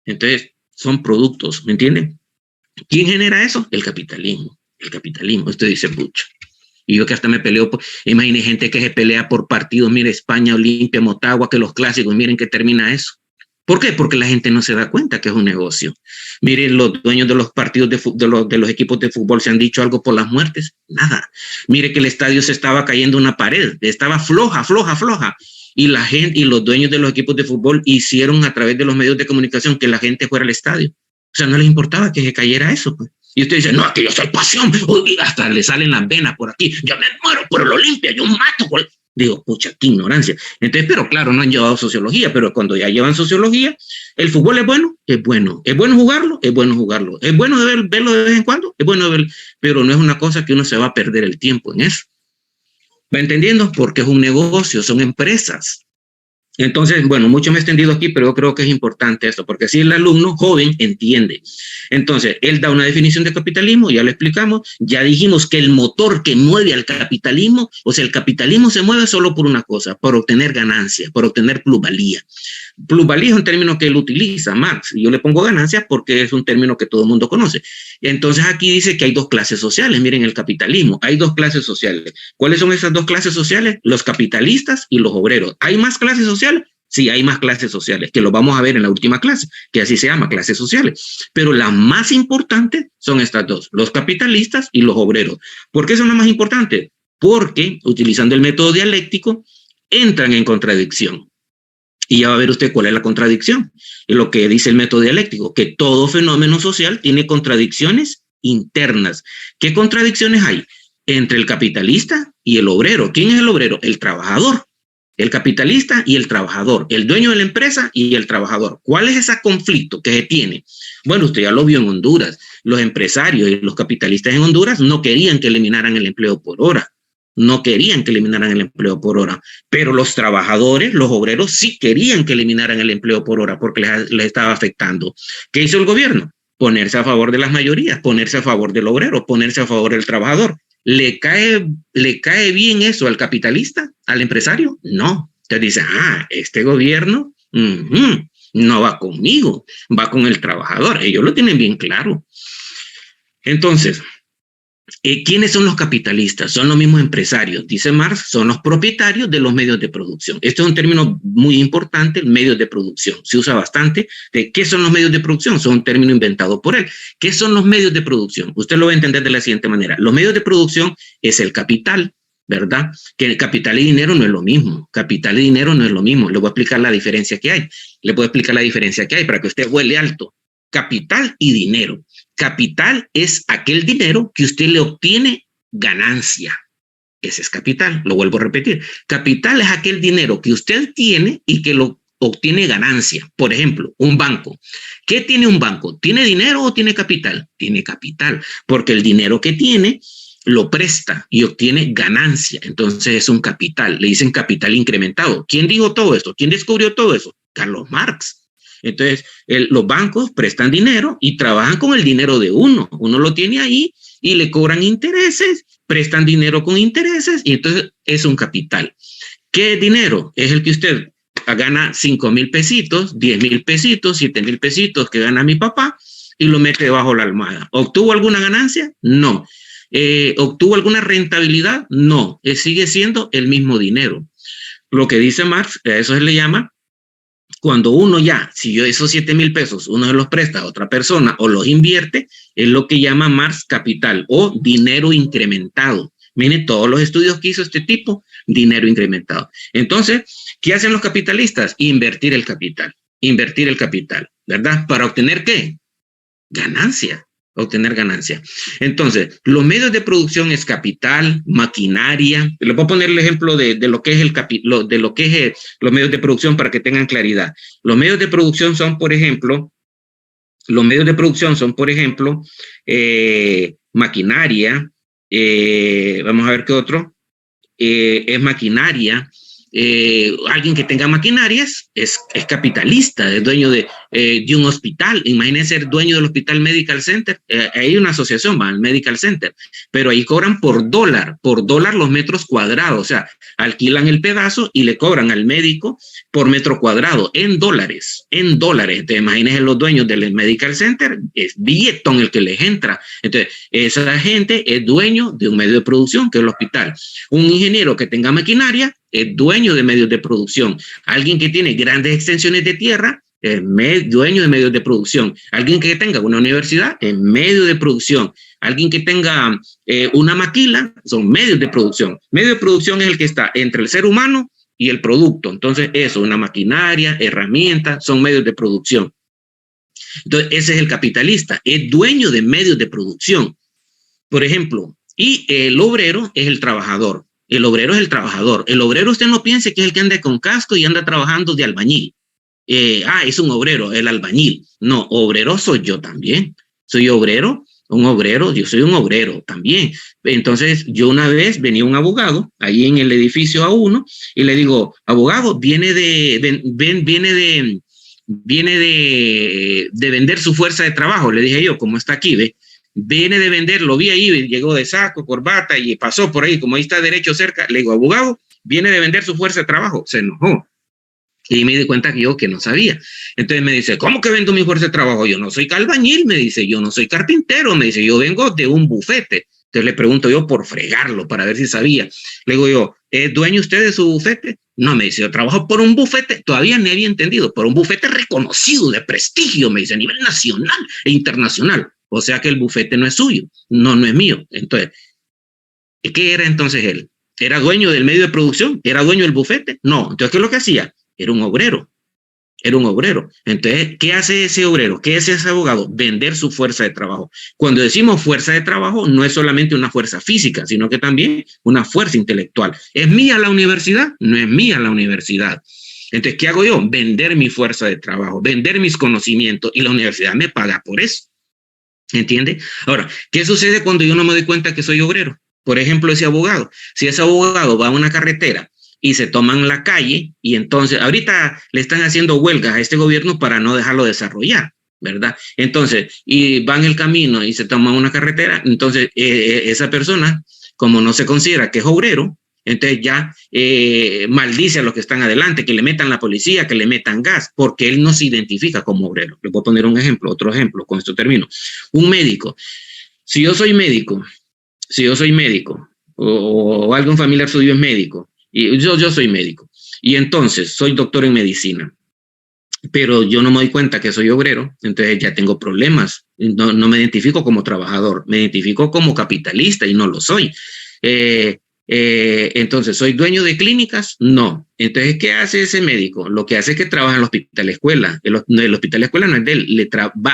Speaker 1: Entonces, son productos, ¿me entienden? ¿Quién genera eso? El capitalismo. Usted dice, pucha. Y yo que hasta me peleo, imagine gente que se pelea por partidos, mire, España, Olimpia, Motagua, que los clásicos, miren que termina eso. ¿Por qué? Porque la gente no se da cuenta que es un negocio. Miren, los dueños de los partidos de los equipos de fútbol se han dicho algo por las muertes. Nada. Mire que el estadio se estaba cayendo una pared, estaba floja. Y la gente y los dueños de los equipos de fútbol hicieron a través de los medios de comunicación que la gente fuera al estadio. O sea, no les importaba que se cayera eso, pues. Y usted dice, no, que yo soy pasión. Uy, hasta le salen las venas por aquí. Yo me muero por el Olimpia, yo mato por... Digo, pucha, qué ignorancia. Entonces, pero claro, no han llevado sociología, pero cuando ya llevan sociología, el fútbol es bueno. Es bueno jugarlo. Es bueno verlo de vez en cuando, es bueno verlo, pero no es una cosa que uno se va a perder el tiempo en eso. ¿Va entendiendo? Porque es un negocio, son empresas. Entonces, bueno, mucho me he extendido aquí, pero yo creo que es importante esto, porque si el alumno joven entiende. Entonces, él da una definición de capitalismo, ya lo explicamos, ya dijimos que el motor que mueve al capitalismo, o sea, el capitalismo se mueve solo por una cosa, por obtener ganancia, por obtener plusvalía. Plusvalía es un término que él utiliza, Marx, y yo le pongo ganancia porque es un término que todo el mundo conoce. Entonces, aquí dice que hay 2 clases sociales, miren el capitalismo, hay 2 clases sociales. ¿Cuáles son esas 2 clases sociales? Los capitalistas y los obreros. ¿Hay más clases sociales? Sí, hay más clases sociales, que lo vamos a ver en la última clase, que así se llama, clases sociales. Pero las más importantes son estas 2, los capitalistas y los obreros. ¿Por qué son las más importantes? Porque, utilizando el método dialéctico, entran en contradicción. Y ya va a ver usted cuál es la contradicción. Es lo que dice el método dialéctico, que todo fenómeno social tiene contradicciones internas. ¿Qué contradicciones hay? Entre el capitalista y el obrero. ¿Quién es el obrero? El trabajador. El capitalista y el trabajador, el dueño de la empresa y el trabajador. ¿Cuál es ese conflicto que se tiene? Bueno, usted ya lo vio en Honduras. Los empresarios y los capitalistas en Honduras no querían que eliminaran el empleo por hora. no querían que eliminaran el empleo por hora, pero los trabajadores, los obreros, sí querían que eliminaran el empleo por hora porque les estaba afectando. ¿Qué hizo el gobierno? Ponerse a favor de las mayorías, ponerse a favor del obrero, ponerse a favor del trabajador. ¿Le cae bien eso al capitalista, al empresario? No. Entonces dice, este gobierno no va conmigo, va con el trabajador. Ellos lo tienen bien claro. Entonces, ¿quiénes son los capitalistas? Son los mismos empresarios, dice Marx, son los propietarios de los medios de producción. Este es un término muy importante, medios de producción. Se usa bastante. ¿Qué son los medios de producción? Son un término inventado por él. ¿Qué son los medios de producción? Usted lo va a entender de la siguiente manera. Los medios de producción es el capital, ¿verdad? Que el capital y dinero no es lo mismo. Capital y dinero no es lo mismo. Le voy a explicar la diferencia que hay. Le voy a explicar la diferencia que hay para que usted huele alto. Capital y dinero. Capital es aquel dinero que usted le obtiene ganancia. Ese es capital, lo vuelvo a repetir. Capital es aquel dinero que usted tiene y que lo obtiene ganancia. Por ejemplo, un banco. ¿Qué tiene un banco? ¿Tiene dinero o tiene capital? Tiene capital, porque el dinero que tiene lo presta y obtiene ganancia. Entonces es un capital. Le dicen capital incrementado. ¿Quién dijo todo esto? ¿Quién descubrió todo eso? Carlos Marx. Entonces, los bancos prestan dinero y trabajan con el dinero de uno. Uno lo tiene ahí y le cobran intereses, prestan dinero con intereses y entonces es un capital. ¿Qué dinero? Es el que usted gana 5,000 pesitos, 10,000 pesitos, 7,000 pesitos que gana mi papá y lo mete debajo de la almohada. ¿Obtuvo alguna ganancia? No. ¿Obtuvo alguna rentabilidad? No. Sigue siendo el mismo dinero. Lo que dice Marx, a eso se le llama cuando uno ya, si yo esos 7,000 pesos, uno se los presta a otra persona o los invierte, es lo que llama Marx capital o dinero incrementado. Miren todos los estudios que hizo este tipo, dinero incrementado. Entonces, ¿qué hacen los capitalistas? Invertir el capital, ¿verdad? ¿Para obtener qué? Ganancia. Obtener ganancia. Entonces, los medios de producción es capital, maquinaria. Les voy a poner el ejemplo de lo que es los medios de producción para que tengan claridad. Los medios de producción son, por ejemplo, maquinaria. Vamos a ver qué otro. Es maquinaria. Alguien que tenga maquinarias es capitalista, es dueño de un hospital. Imagínense ser dueño del Hospital Medical Center. Hay una asociación, va al Medical Center, pero ahí cobran por dólar los metros cuadrados. O sea, alquilan el pedazo y le cobran al médico por metro cuadrado en dólares. Entonces, imagínense los dueños del Medical Center, es billetón el que les entra. Entonces, esa gente es dueño de un medio de producción que es el hospital. Un ingeniero que tenga maquinaria es dueño de medios de producción. Alguien que tiene grandes extensiones de tierra es dueño de medios de producción. Alguien que tenga una universidad es medio de producción. Alguien que tenga una maquila son medios de producción. Medio de producción es el que está entre el ser humano y el producto. Entonces eso, una maquinaria, herramientas, son medios de producción. Entonces ese es el capitalista, es dueño de medios de producción. Por ejemplo, y el obrero es el trabajador. El obrero es el trabajador. El obrero, usted no piense que es el que anda con casco y anda trabajando de albañil. Es un obrero, el albañil. No, obrero soy yo también. Soy obrero, yo soy un obrero también. Entonces, yo una vez venía un abogado ahí en el edificio A1 y le digo, abogado, viene de vender su fuerza de trabajo. Le dije yo, ¿cómo está aquí? Ve. Viene de vender, lo vi ahí, llegó de saco, corbata y pasó por ahí, como ahí está derecho cerca. Le digo, abogado, viene de vender su fuerza de trabajo. Se enojó. Y me di cuenta que no sabía. Entonces me dice, ¿cómo que vendo mi fuerza de trabajo? Yo no soy albañil, me dice, yo no soy carpintero, me dice, yo vengo de un bufete. Entonces le pregunto yo por fregarlo, para ver si sabía. Le digo yo, ¿es dueño usted de su bufete? No, me dice, yo trabajo por un bufete, todavía no había entendido, por un bufete reconocido, de prestigio, me dice, a nivel nacional e internacional. O sea que el bufete no es suyo, no es mío. Entonces, ¿qué era entonces él? ¿Era dueño del medio de producción? ¿Era dueño del bufete? No. Entonces, ¿qué es lo que hacía? Era un obrero. Entonces, ¿qué hace ese obrero? ¿Qué hace ese abogado? Vender su fuerza de trabajo. Cuando decimos fuerza de trabajo, no es solamente una fuerza física, sino que también una fuerza intelectual. ¿Es mía la universidad? No es mía la universidad. Entonces, ¿qué hago yo? Vender mi fuerza de trabajo, vender mis conocimientos y la universidad me paga por eso. ¿Entiende? Ahora, ¿qué sucede cuando yo no me doy cuenta que soy obrero? Por ejemplo, ese abogado. Si ese abogado va a una carretera y se toman la calle, y entonces ahorita le están haciendo huelgas a este gobierno para no dejarlo desarrollar, ¿verdad? Entonces, y van el camino y se toman una carretera, entonces esa persona, como no se considera que es obrero, entonces ya maldice a los que están adelante, que le metan la policía, que le metan gas, porque él no se identifica como obrero. Les voy a poner un ejemplo, otro ejemplo, con esto termino. Un médico. Si yo soy médico, o algún familiar suyo es médico, y yo soy médico, y entonces soy doctor en medicina, pero yo no me doy cuenta que soy obrero, entonces ya tengo problemas. No me identifico como trabajador, me identifico como capitalista y no lo soy. Entonces, ¿soy dueño de clínicas? No. Entonces, ¿qué hace ese médico? Lo que hace es que trabaja en el hospital escuela. El hospital escuela no es de él,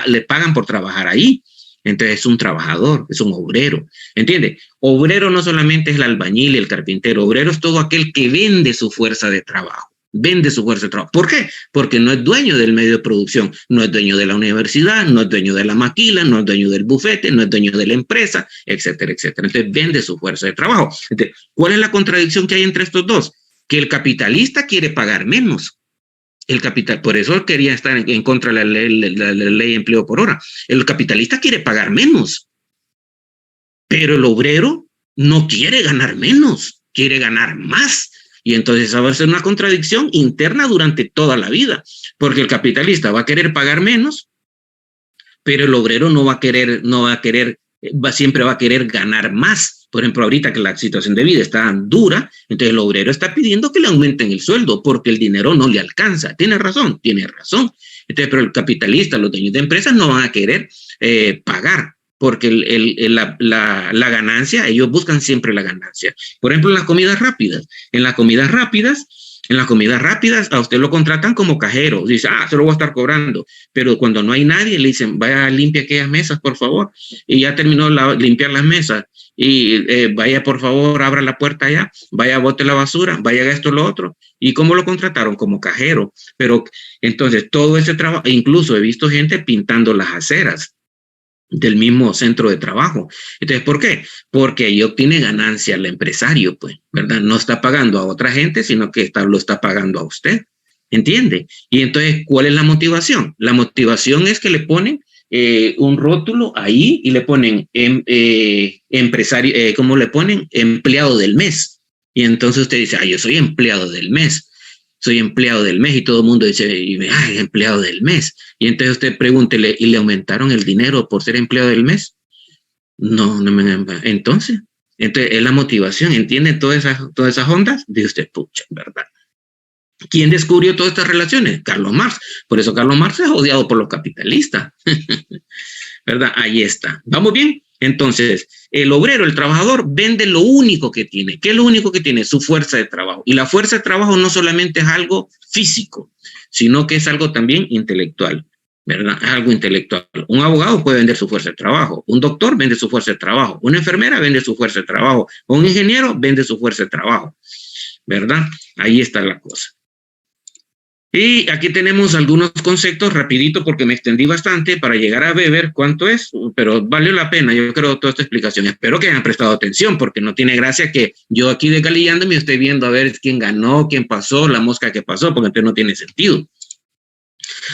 Speaker 1: le pagan por trabajar ahí. Entonces es un trabajador, es un obrero, ¿entiende? Obrero no solamente es el albañil y el carpintero, obrero es todo aquel que vende su fuerza de trabajo. Vende su fuerza de trabajo. ¿Por qué? Porque no es dueño del medio de producción, no es dueño de la universidad, no es dueño de la maquila, no es dueño del bufete, no es dueño de la empresa, etcétera, etcétera. Entonces vende su fuerza de trabajo. Entonces, ¿cuál es la contradicción que hay entre estos dos? Que el capitalista quiere pagar menos. El capital, por eso quería estar en contra de la ley de empleo por hora. El capitalista quiere pagar menos, pero el obrero no quiere ganar menos, quiere ganar más. Y entonces va a ser una contradicción interna durante toda la vida, porque el capitalista va a querer pagar menos, pero el obrero siempre va a querer ganar más. Por ejemplo, ahorita que la situación de vida está dura, entonces el obrero está pidiendo que le aumenten el sueldo porque el dinero no le alcanza. Tiene razón. Entonces, pero el capitalista, los dueños de empresas no van a querer pagar porque la ganancia, ellos buscan siempre la ganancia. Por ejemplo, en las comidas rápidas. En las comidas rápidas a usted lo contratan como cajero. Dice, se lo voy a estar cobrando. Pero cuando no hay nadie, le dicen, vaya, limpia aquellas mesas, por favor. Y ya terminó limpiar las mesas. Y vaya, por favor, abra la puerta allá, vaya, bote la basura, vaya, haga esto, lo otro. ¿Y cómo lo contrataron? Como cajero. Pero entonces todo ese trabajo, incluso he visto gente pintando las aceras del mismo centro de trabajo. Entonces, ¿por qué? Porque ahí obtiene ganancia el empresario, pues, ¿verdad? No está pagando a otra gente, sino que lo está pagando a usted. ¿Entiende? Y entonces, ¿cuál es la motivación? La motivación es que le ponen un rótulo ahí y le ponen empresario, ¿cómo le ponen? Empleado del mes. Y entonces usted dice, yo soy empleado del mes. Soy empleado del mes, y todo el mundo dice, empleado del mes. Y entonces usted pregúntele, ¿y le aumentaron el dinero por ser empleado del mes? No me. Entonces es la motivación, ¿entiende? Todas esas ondas de usted, pucha, ¿verdad? ¿Quién descubrió todas estas relaciones? Carlos Marx. Por eso Carlos Marx es odiado por los capitalistas. ¿Verdad? Ahí está. ¿Vamos bien? Entonces, el obrero, el trabajador, vende lo único que tiene. ¿Qué es lo único que tiene? Su fuerza de trabajo. Y la fuerza de trabajo no solamente es algo físico, sino que es algo también intelectual, ¿verdad? Es algo intelectual. Un abogado puede vender su fuerza de trabajo. Un doctor vende su fuerza de trabajo. Una enfermera vende su fuerza de trabajo. Un ingeniero vende su fuerza de trabajo, ¿verdad? Ahí está la cosa. Y aquí tenemos algunos conceptos, rapidito porque me extendí bastante para llegar a Weber, cuánto es, pero valió la pena, yo creo, toda esta explicación. Espero que hayan prestado atención, porque no tiene gracia que yo aquí desgalillándome esté viendo a ver quién ganó, quién pasó, la mosca que pasó, porque entonces no tiene sentido.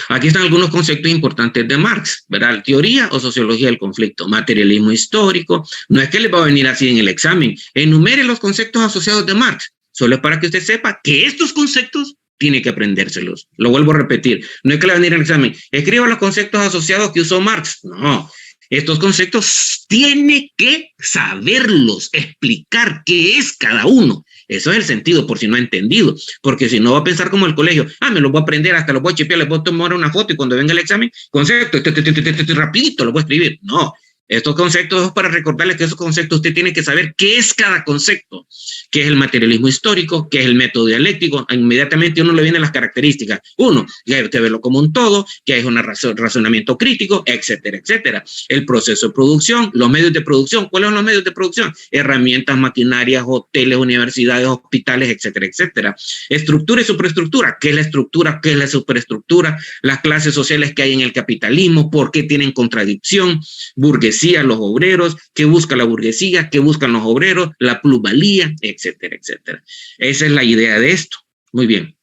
Speaker 1: Aquí están algunos conceptos importantes de Marx, ¿verdad? Teoría o sociología del conflicto, materialismo histórico. No es que les va a venir así en el examen. Enumere los conceptos asociados de Marx, solo es para que usted sepa que estos conceptos tiene que aprendérselos. Lo vuelvo a repetir. No es que le va a venir al examen. Escriba los conceptos asociados que usó Marx. No. Estos conceptos tiene que saberlos, explicar qué es cada uno. Eso es el sentido, por si no ha entendido. Porque si no va a pensar como el colegio. Me lo voy a aprender, hasta lo voy a chipear, les voy a tomar una foto y cuando venga el examen, concepto, rapidito lo voy a escribir. No. Estos conceptos es para recordarles que esos conceptos usted tiene que saber qué es cada concepto, qué es el materialismo histórico, qué es el método dialéctico. Inmediatamente uno le vienen las características. Uno, que hay que verlo como un todo, que hay un razonamiento crítico, etcétera, etcétera. El proceso de producción, los medios de producción. ¿Cuáles son los medios de producción? Herramientas, maquinarias, hoteles, universidades, hospitales, etcétera, etcétera. Estructura y superestructura. ¿Qué es la estructura? ¿Qué es la superestructura? Las clases sociales que hay en el capitalismo, ¿por qué tienen contradicción? Burguesía, burguesía, los obreros, qué busca la burguesía, qué buscan los obreros, la plusvalía, etcétera, etcétera. Esa es la idea de esto. Muy bien.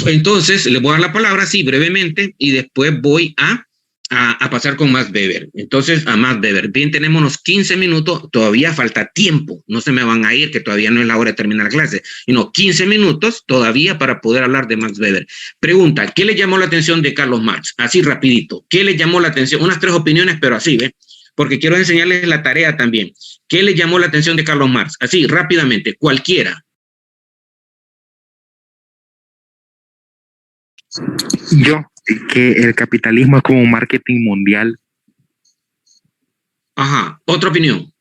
Speaker 1: Entonces, le voy a dar la palabra así brevemente y después voy a pasar con Max Weber. Entonces, a Max Weber. Bien, tenemos unos 15 minutos, todavía falta tiempo. No se me van a ir, que todavía no es la hora de terminar la clase. Sino 15 minutos todavía para poder hablar de Max Weber. Pregunta, ¿qué le llamó la atención de Carlos Marx? Así rapidito. ¿Qué le llamó la atención? Unas 3 opiniones, pero así, ¿ve? Porque quiero enseñarles la tarea también. ¿Qué le llamó la atención de Carlos Marx? Así, rápidamente, cualquiera.
Speaker 2: Yo, que el capitalismo es como un marketing mundial.
Speaker 1: Ajá, otra opinión.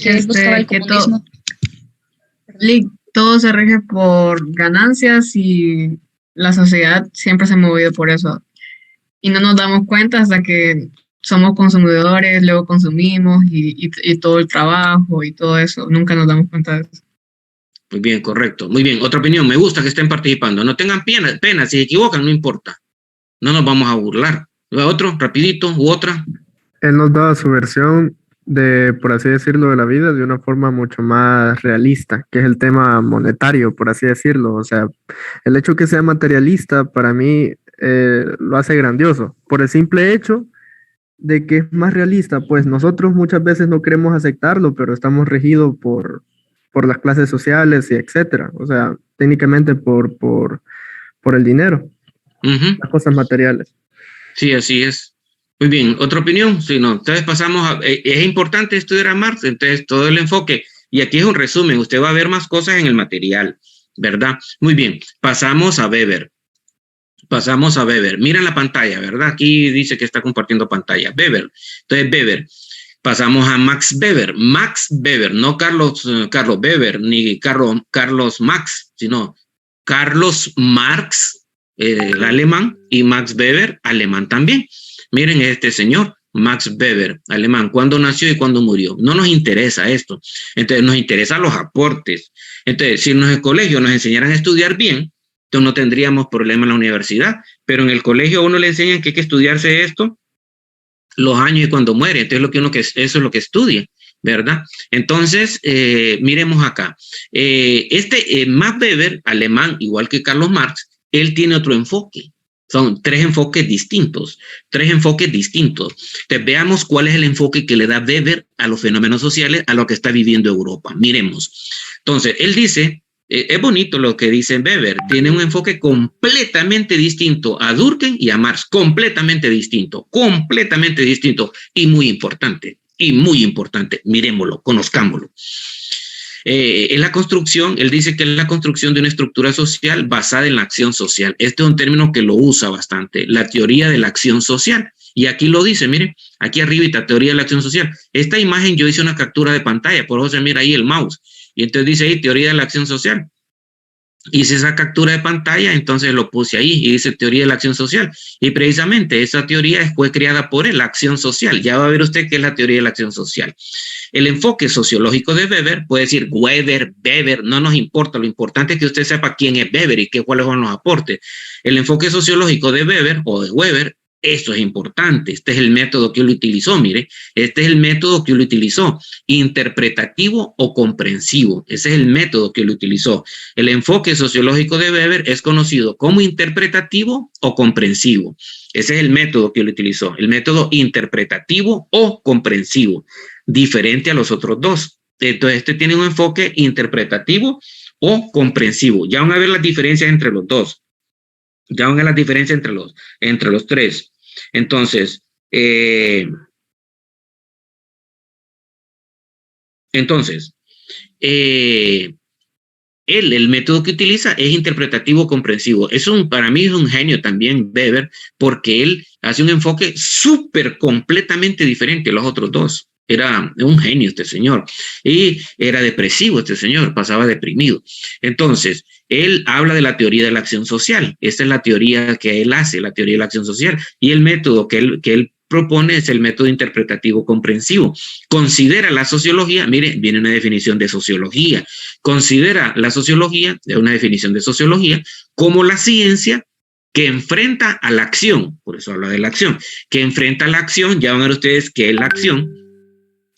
Speaker 3: Que todo se rige por ganancias y la sociedad siempre se ha movido por eso. Y no nos damos cuenta hasta que somos consumidores, luego consumimos y todo el trabajo y todo eso. Nunca nos damos cuenta de eso.
Speaker 1: Muy bien, correcto. Muy bien, otra opinión. Me gusta que estén participando. No tengan pena, si se equivocan, no importa. No nos vamos a burlar. Otro, rapidito, u otra.
Speaker 4: Él nos daba su versión de, por así decirlo, de la vida de una forma mucho más realista, que es el tema monetario, por así decirlo. O sea, el hecho que sea materialista para mí lo hace grandioso, por el simple hecho de que es más realista. Pues nosotros muchas veces no queremos aceptarlo, pero estamos regidos por las clases sociales y etcétera. O sea, técnicamente por el dinero, las cosas materiales.
Speaker 1: Sí, así es. Muy bien, ¿otra opinión? Sí, no. Entonces pasamos a... es importante estudiar a Marx, entonces todo el enfoque. Y aquí es un resumen, usted va a ver más cosas en el material, ¿verdad? Muy bien, pasamos a Weber. Pasamos a Weber. Miren la pantalla, ¿verdad? Aquí dice que está compartiendo pantalla. Weber. Entonces, Weber. Pasamos a Max Weber. Max Weber, no Carlos Weber, ni Carlos Marx, sino Carlos Marx, el alemán, y Max Weber, alemán también. Miren este señor, Max Weber, alemán, cuándo nació y cuándo murió. No nos interesa esto. Entonces, nos interesan los aportes. Entonces, si en el colegio nos enseñaran a estudiar bien, entonces no tendríamos problema en la universidad. Pero en el colegio a uno le enseñan que hay que estudiarse esto, los años y cuando muere. Entonces, eso es lo que estudia, ¿verdad? Entonces, miremos acá. Max Weber, alemán, igual que Carlos Marx, él tiene otro enfoque. Son 3 enfoques distintos. Entonces, veamos cuál es el enfoque que le da Weber a los fenómenos sociales, a lo que está viviendo Europa. Miremos. Entonces, él dice, es bonito lo que dice Weber, tiene un enfoque completamente distinto a Durkheim y a Marx, completamente distinto, y muy importante, miremoslo, conozcámoslo. En la construcción, él dice que es la construcción de una estructura social basada en la acción social. Este es un término que lo usa bastante, la teoría de la acción social. Y aquí lo dice, miren, aquí arribita, teoría de la acción social. Esta imagen yo hice una captura de pantalla, por eso se mira ahí el mouse. Y entonces dice ahí, teoría de la acción social. Hice esa captura de pantalla, entonces lo puse ahí y dice teoría de la acción social. Y precisamente esa teoría fue creada por él, la acción social. Ya va a ver usted qué es la teoría de la acción social. El enfoque sociológico de Weber, puede decir Weber, no nos importa, lo importante es que usted sepa quién es Weber y cuáles son los aportes. El enfoque sociológico de Weber o de Weber, esto es importante, este es el método que él utilizó, mire, este es el método que él utilizó, interpretativo o comprensivo, ese es el método que él utilizó. El enfoque sociológico de Weber es conocido como interpretativo o comprensivo, ese es el método que él utilizó, el método interpretativo o comprensivo, diferente a los otros dos. Entonces, este tiene un enfoque interpretativo o comprensivo, ya van a ver las diferencias entre los dos, ya van a ver las diferencias entre los 3. Entonces, el método que utiliza es interpretativo comprensivo. Para mí es un genio también Weber, porque él hace un enfoque súper completamente diferente a los otros dos. Era un genio este señor. Y era depresivo este señor, pasaba deprimido. Entonces, él habla de la teoría de la acción social. Esta es la teoría que él hace, la teoría de la acción social. Y el método que él propone es el método interpretativo comprensivo. Considera la sociología, mire, viene una definición de sociología. Considera la sociología, una definición de sociología, como la ciencia que enfrenta a la acción, por eso habla de la acción, que enfrenta a la acción, ya van a ver ustedes qué es la acción,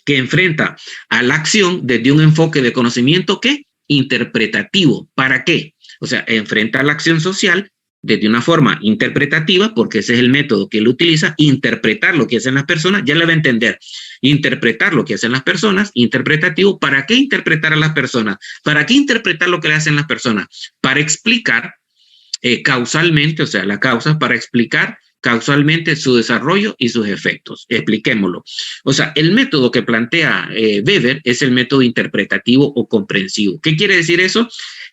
Speaker 1: que enfrenta a la acción desde un enfoque de conocimiento que interpretativo. ¿Para qué? O sea, enfrenta a la acción social desde una forma interpretativa, porque ese es el método que él utiliza, interpretar lo que hacen las personas, ya le va a entender, interpretar lo que hacen las personas, interpretativo. ¿Para qué interpretar a las personas? ¿Para qué interpretar lo que le hacen las personas? Para explicar causalmente, o sea, la causa, para explicar causalmente su desarrollo y sus efectos. Expliquémoslo. O sea, el método que plantea Weber es el método interpretativo o comprensivo. ¿Qué quiere decir eso?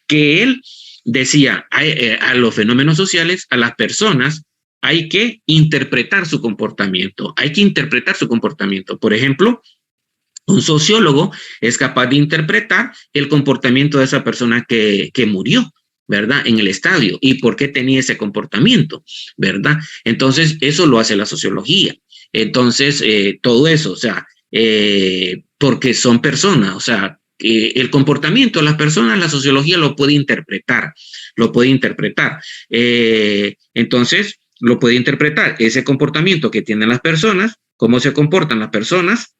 Speaker 1: Que él decía a los fenómenos sociales, a las personas, hay que interpretar su comportamiento. Hay que interpretar su comportamiento. Por ejemplo, un sociólogo es capaz de interpretar el comportamiento de esa persona que murió, ¿verdad? En el estadio. ¿Y por qué tenía ese comportamiento? ¿Verdad? Entonces, eso lo hace la sociología. Entonces, todo eso, o sea, porque son personas, o sea, el comportamiento de las personas, la sociología lo puede interpretar, entonces, lo puede interpretar, ese comportamiento que tienen las personas, cómo se comportan las personas,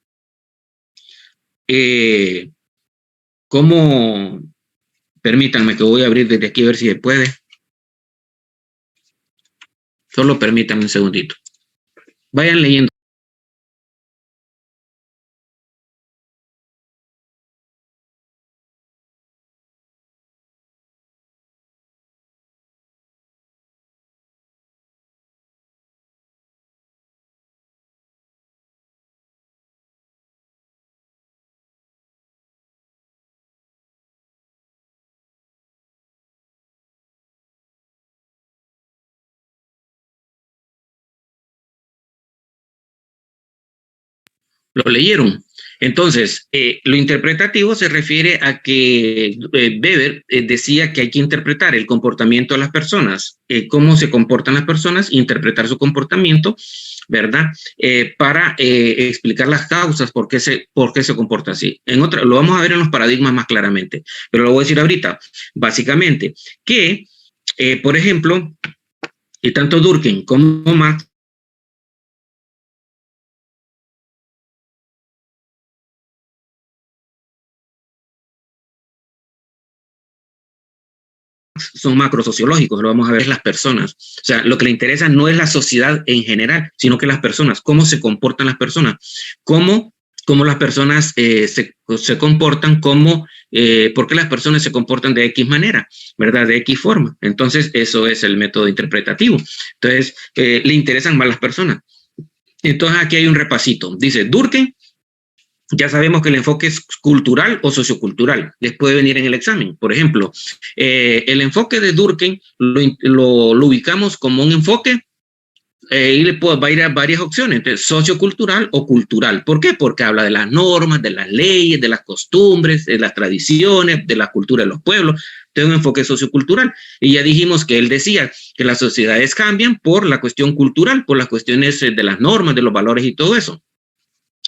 Speaker 1: cómo... Permítanme que voy a abrir desde aquí a ver si se puede. Solo permítanme un segundito. Vayan leyendo. Lo leyeron. Entonces, lo interpretativo se refiere a que Weber decía que hay que interpretar el comportamiento de las personas, cómo se comportan las personas, interpretar su comportamiento, ¿verdad? Para explicar las causas, por qué se comporta así. Lo vamos a ver en los paradigmas más claramente, pero lo voy a decir ahorita. Básicamente, que, por ejemplo, tanto Durkheim como Marx son macrosociológicos, lo vamos a ver, las personas. O sea, lo que le interesa no es la sociedad en general, sino que las personas, cómo se comportan las personas, cómo las personas se comportan, por qué las personas se comportan de X manera, ¿verdad? De X forma. Entonces, eso es el método interpretativo. Entonces, le interesan más las personas. Entonces, aquí hay un repasito. Dice, Durkheim, ya sabemos que el enfoque es cultural o sociocultural. Les puede venir en el examen. Por ejemplo, el enfoque de Durkheim lo ubicamos como un enfoque y le va a ir a varias opciones. Entonces, sociocultural o cultural. ¿Por qué? Porque habla de las normas, de las leyes, de las costumbres, de las tradiciones, de la cultura de los pueblos. Entonces, un enfoque sociocultural. Y ya dijimos que él decía que las sociedades cambian por la cuestión cultural, por las cuestiones de las normas, de los valores y todo eso.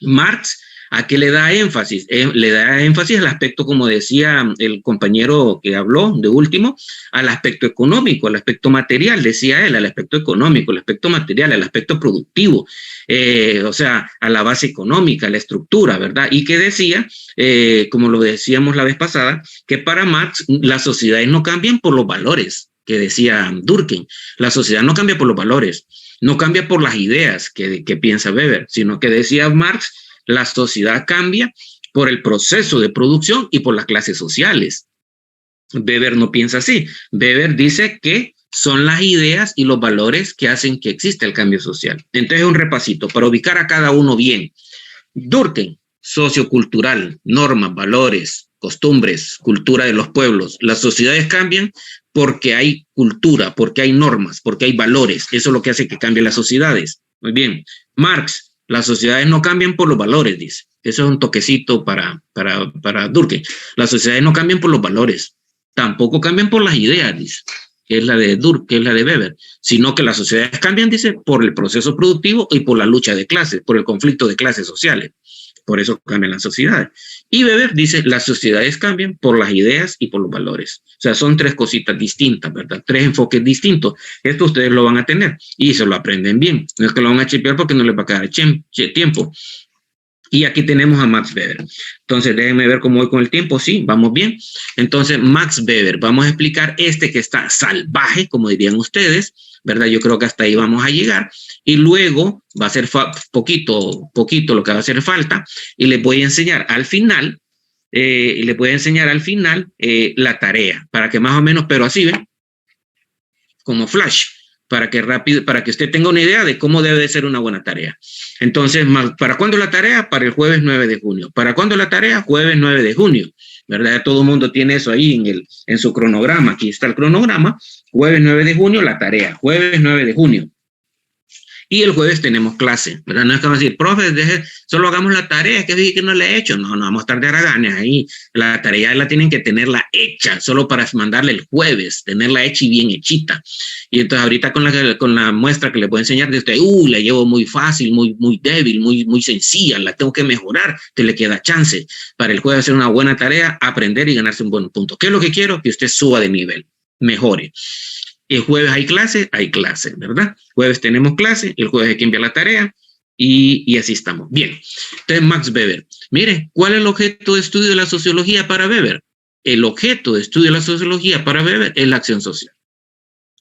Speaker 1: Marx, ¿a qué le da énfasis? Le da énfasis al aspecto, como decía el compañero que habló de último, al aspecto económico, al aspecto material, decía él, al aspecto económico, al aspecto material, al aspecto productivo, o sea, a la base económica, a la estructura, ¿verdad? Y que decía, como lo decíamos la vez pasada, que para Marx las sociedades no cambian por los valores, que decía Durkheim. La sociedad no cambia por los valores, no cambia por las ideas que piensa Weber, sino que decía Marx, la sociedad cambia por el proceso de producción y por las clases sociales. Weber no piensa así. Weber dice que son las ideas y los valores que hacen que exista el cambio social. Entonces, un repasito para ubicar a cada uno bien. Durkheim, sociocultural, normas, valores, costumbres, cultura de los pueblos. Las sociedades cambian porque hay cultura, porque hay normas, porque hay valores. Eso es lo que hace que cambien las sociedades. Muy bien. Marx, las sociedades no cambian por los valores, dice. Eso es un toquecito para Durkheim. Las sociedades no cambian por los valores, tampoco cambian por las ideas, dice, que es la de Durkheim, que es la de Weber, sino que las sociedades cambian, dice, por el proceso productivo y por la lucha de clases, por el conflicto de clases sociales. por eso cambian las sociedades. Y Weber dice, las sociedades cambian por las ideas y por los valores. O sea, son tres cositas distintas, ¿verdad? Tres enfoques distintos. Esto ustedes lo van a tener y se lo aprenden bien. No es que lo van a chipear porque no les va a quedar tiempo. Y aquí tenemos a Max Weber. Entonces, déjenme ver cómo voy con el tiempo. Sí, vamos bien. Entonces, Max Weber, vamos a explicar este que está salvaje, como dirían ustedes, ¿verdad? Yo creo que hasta ahí vamos a llegar. Y luego va a ser poquito lo que va a hacer falta. Y les voy a enseñar al final, la tarea, para que más o menos, pero así, ¿ven? Como flash. Para que usted tenga una idea de cómo debe de ser una buena tarea. Entonces, ¿para cuándo la tarea? Para el jueves 9 de junio. ¿Para cuándo la tarea? Jueves 9 de junio. ¿Verdad? Todo el mundo tiene eso ahí en su cronograma. Aquí está el cronograma. Jueves 9 de junio, la tarea. Jueves 9 de junio. Y el jueves tenemos clase, ¿verdad? No es que vamos a decir, profe, solo hagamos la tarea, que dije que no la he hecho. No vamos a estar de haraganes ahí. La tarea la tienen que tenerla hecha, solo para mandarle el jueves, tenerla hecha y bien hechita. Y entonces ahorita con la muestra que le puedo enseñar, de usted, la llevo muy fácil, muy débil, muy sencilla, la tengo que mejorar, te le queda chance para el jueves hacer una buena tarea, aprender y ganarse un buen punto. ¿Qué es lo que quiero? Que usted suba de nivel, mejore. El jueves hay clase, ¿verdad? Jueves tenemos clase, el jueves hay que enviar la tarea y así estamos. Bien, entonces Max Weber. Mire, ¿cuál es el objeto de estudio de la sociología para Weber? El objeto de estudio de la sociología para Weber es la acción social.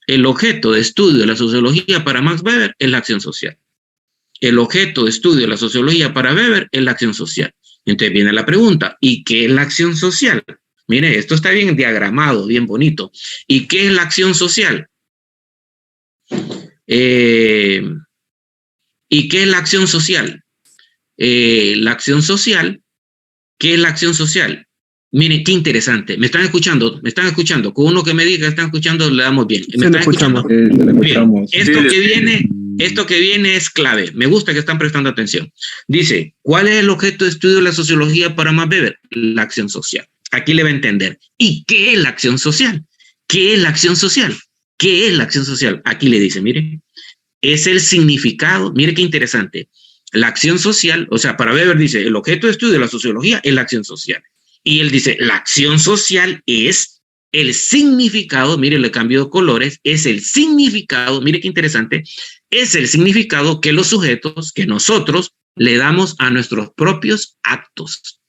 Speaker 1: El objeto de estudio de la sociología para Max Weber es la acción social. El objeto de estudio de la sociología para Weber es la acción social. Entonces viene la pregunta, ¿y qué es la acción social? Mire, esto está bien diagramado, bien bonito. ¿Y qué es la acción social? ¿Y qué es la acción social? La acción social, ¿qué es la acción social? Miren, qué interesante. ¿Me están escuchando? Con uno que me diga que están escuchando, le damos bien. ¿Me están escuchando? Bien. Esto que viene es clave. Me gusta que están prestando atención. Dice, ¿cuál es el objeto de estudio de la sociología para Max Weber? La acción social. Aquí le va a entender. ¿Y qué es la acción social? ¿Qué es la acción social? ¿Qué es la acción social? Aquí le dice, mire, es el significado. Mire qué interesante. La acción social, o sea, para Weber dice, el objeto de estudio de la sociología es la acción social. Y él dice, la acción social es el significado, mire, le cambio de colores, es el significado, mire qué interesante, es el significado que los sujetos, que nosotros le damos a nuestros propios actos.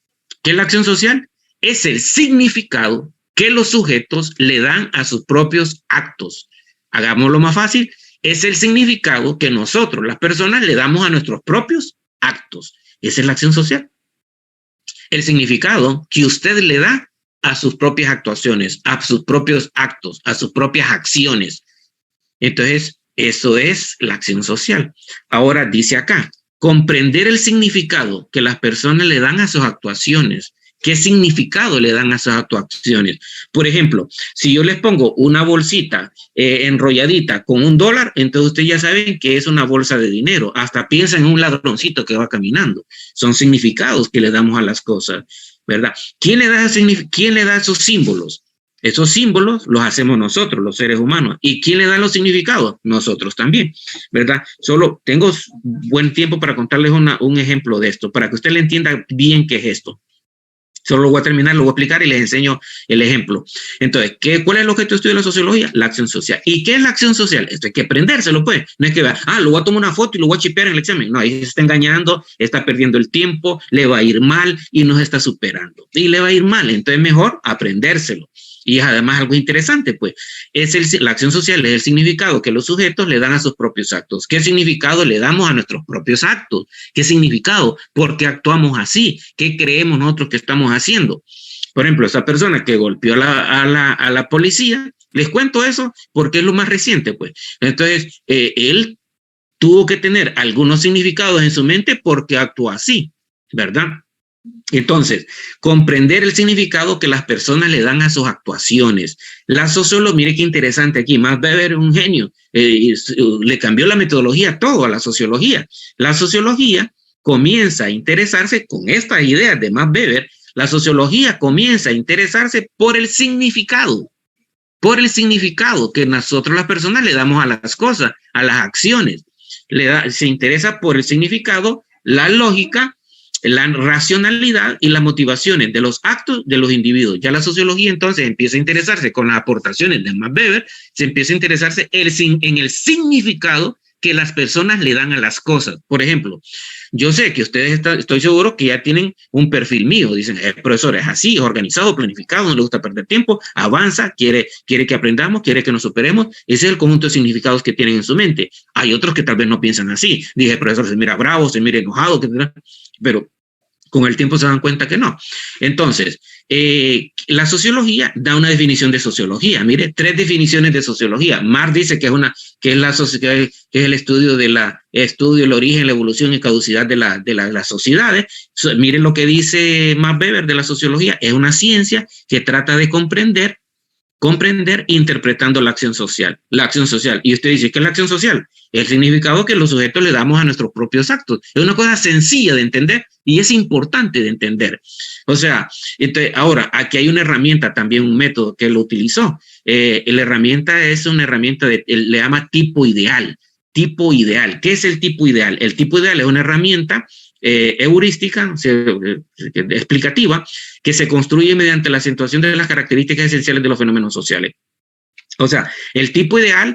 Speaker 1: ¿Qué es la acción social? Es el significado que los sujetos le dan a sus propios actos. Hagámoslo más fácil, es el significado que nosotros, las personas, le damos a nuestros propios actos. Esa es la acción social. El significado que usted le da a sus propias actuaciones, a sus propios actos, a sus propias acciones. Entonces, eso es la acción social. Ahora dice acá, comprender el significado que las personas le dan a sus actuaciones. ¿Qué significado le dan a esas actuaciones? Por ejemplo, si yo les pongo una bolsita enrolladita con $1, entonces ustedes ya saben que es una bolsa de dinero. Hasta piensan en un ladroncito que va caminando. Son significados que le damos a las cosas, ¿verdad? ¿Quién le da esos símbolos? Esos símbolos los hacemos nosotros, los seres humanos. ¿Y quién le da los significados? Nosotros también, ¿verdad? Solo tengo buen tiempo para contarles un ejemplo de esto, para que usted le entienda bien qué es esto. Solo lo voy a terminar, lo voy a explicar y les enseño el ejemplo. Entonces, ¿cuál es el objeto de estudio de la sociología? La acción social. ¿Y qué es la acción social? Esto hay que aprendérselo, pues. No es que lo voy a tomar una foto y lo voy a chipear en el examen. No, ahí se está engañando, está perdiendo el tiempo, le va a ir mal y nos está superando. Y le va a ir mal, entonces mejor aprendérselo. Y además algo interesante, pues, la acción social es el significado que los sujetos le dan a sus propios actos. ¿Qué significado le damos a nuestros propios actos? ¿Qué significado? ¿Por qué actuamos así? ¿Qué creemos nosotros que estamos haciendo? Por ejemplo, esa persona que golpeó a la policía, les cuento eso porque es lo más reciente, pues. Entonces, él tuvo que tener algunos significados en su mente porque actuó así, ¿verdad? Entonces, comprender el significado que las personas le dan a sus actuaciones. La sociología, mire qué interesante aquí, Max Weber es un genio, le cambió la metodología todo a la sociología. La sociología comienza a interesarse con estas ideas de Max Weber, la sociología comienza a interesarse por el significado que nosotros las personas le damos a las cosas, a las acciones. Se interesa por el significado, la lógica, la racionalidad y las motivaciones de los actos de los individuos. Ya la sociología entonces empieza a interesarse con las aportaciones de Max Weber, se empieza a interesarse en el significado que las personas le dan a las cosas. Por ejemplo, yo sé que ustedes estoy seguro que ya tienen un perfil mío. Dicen, el profesor es así, es organizado, planificado, no le gusta perder tiempo, avanza, quiere que aprendamos, quiere que nos superemos. Ese es el conjunto de significados que tienen en su mente. Hay otros que tal vez no piensan así. Dije, el profesor se mira bravo, se mira enojado, pero con el tiempo se dan cuenta que no. Entonces, la sociología da una definición de sociología. Mire, 3 definiciones de sociología. Marx dice que es el estudio el origen, la evolución y caducidad de las sociedades. Miren lo que dice Max Weber de la sociología. Es una ciencia que trata de comprender interpretando la acción social. Y usted dice, ¿qué es la acción social? El significado que los sujetos le damos a nuestros propios actos. Es una cosa sencilla de entender y es importante de entender. O sea, entonces, ahora, aquí hay una herramienta, también un método que él utilizó. La herramienta es una herramienta, le llama tipo ideal. Tipo ideal. ¿Qué es el tipo ideal? El tipo ideal es una herramienta heurística, explicativa, que se construye mediante la acentuación de las características esenciales de los fenómenos sociales. O sea, el tipo ideal,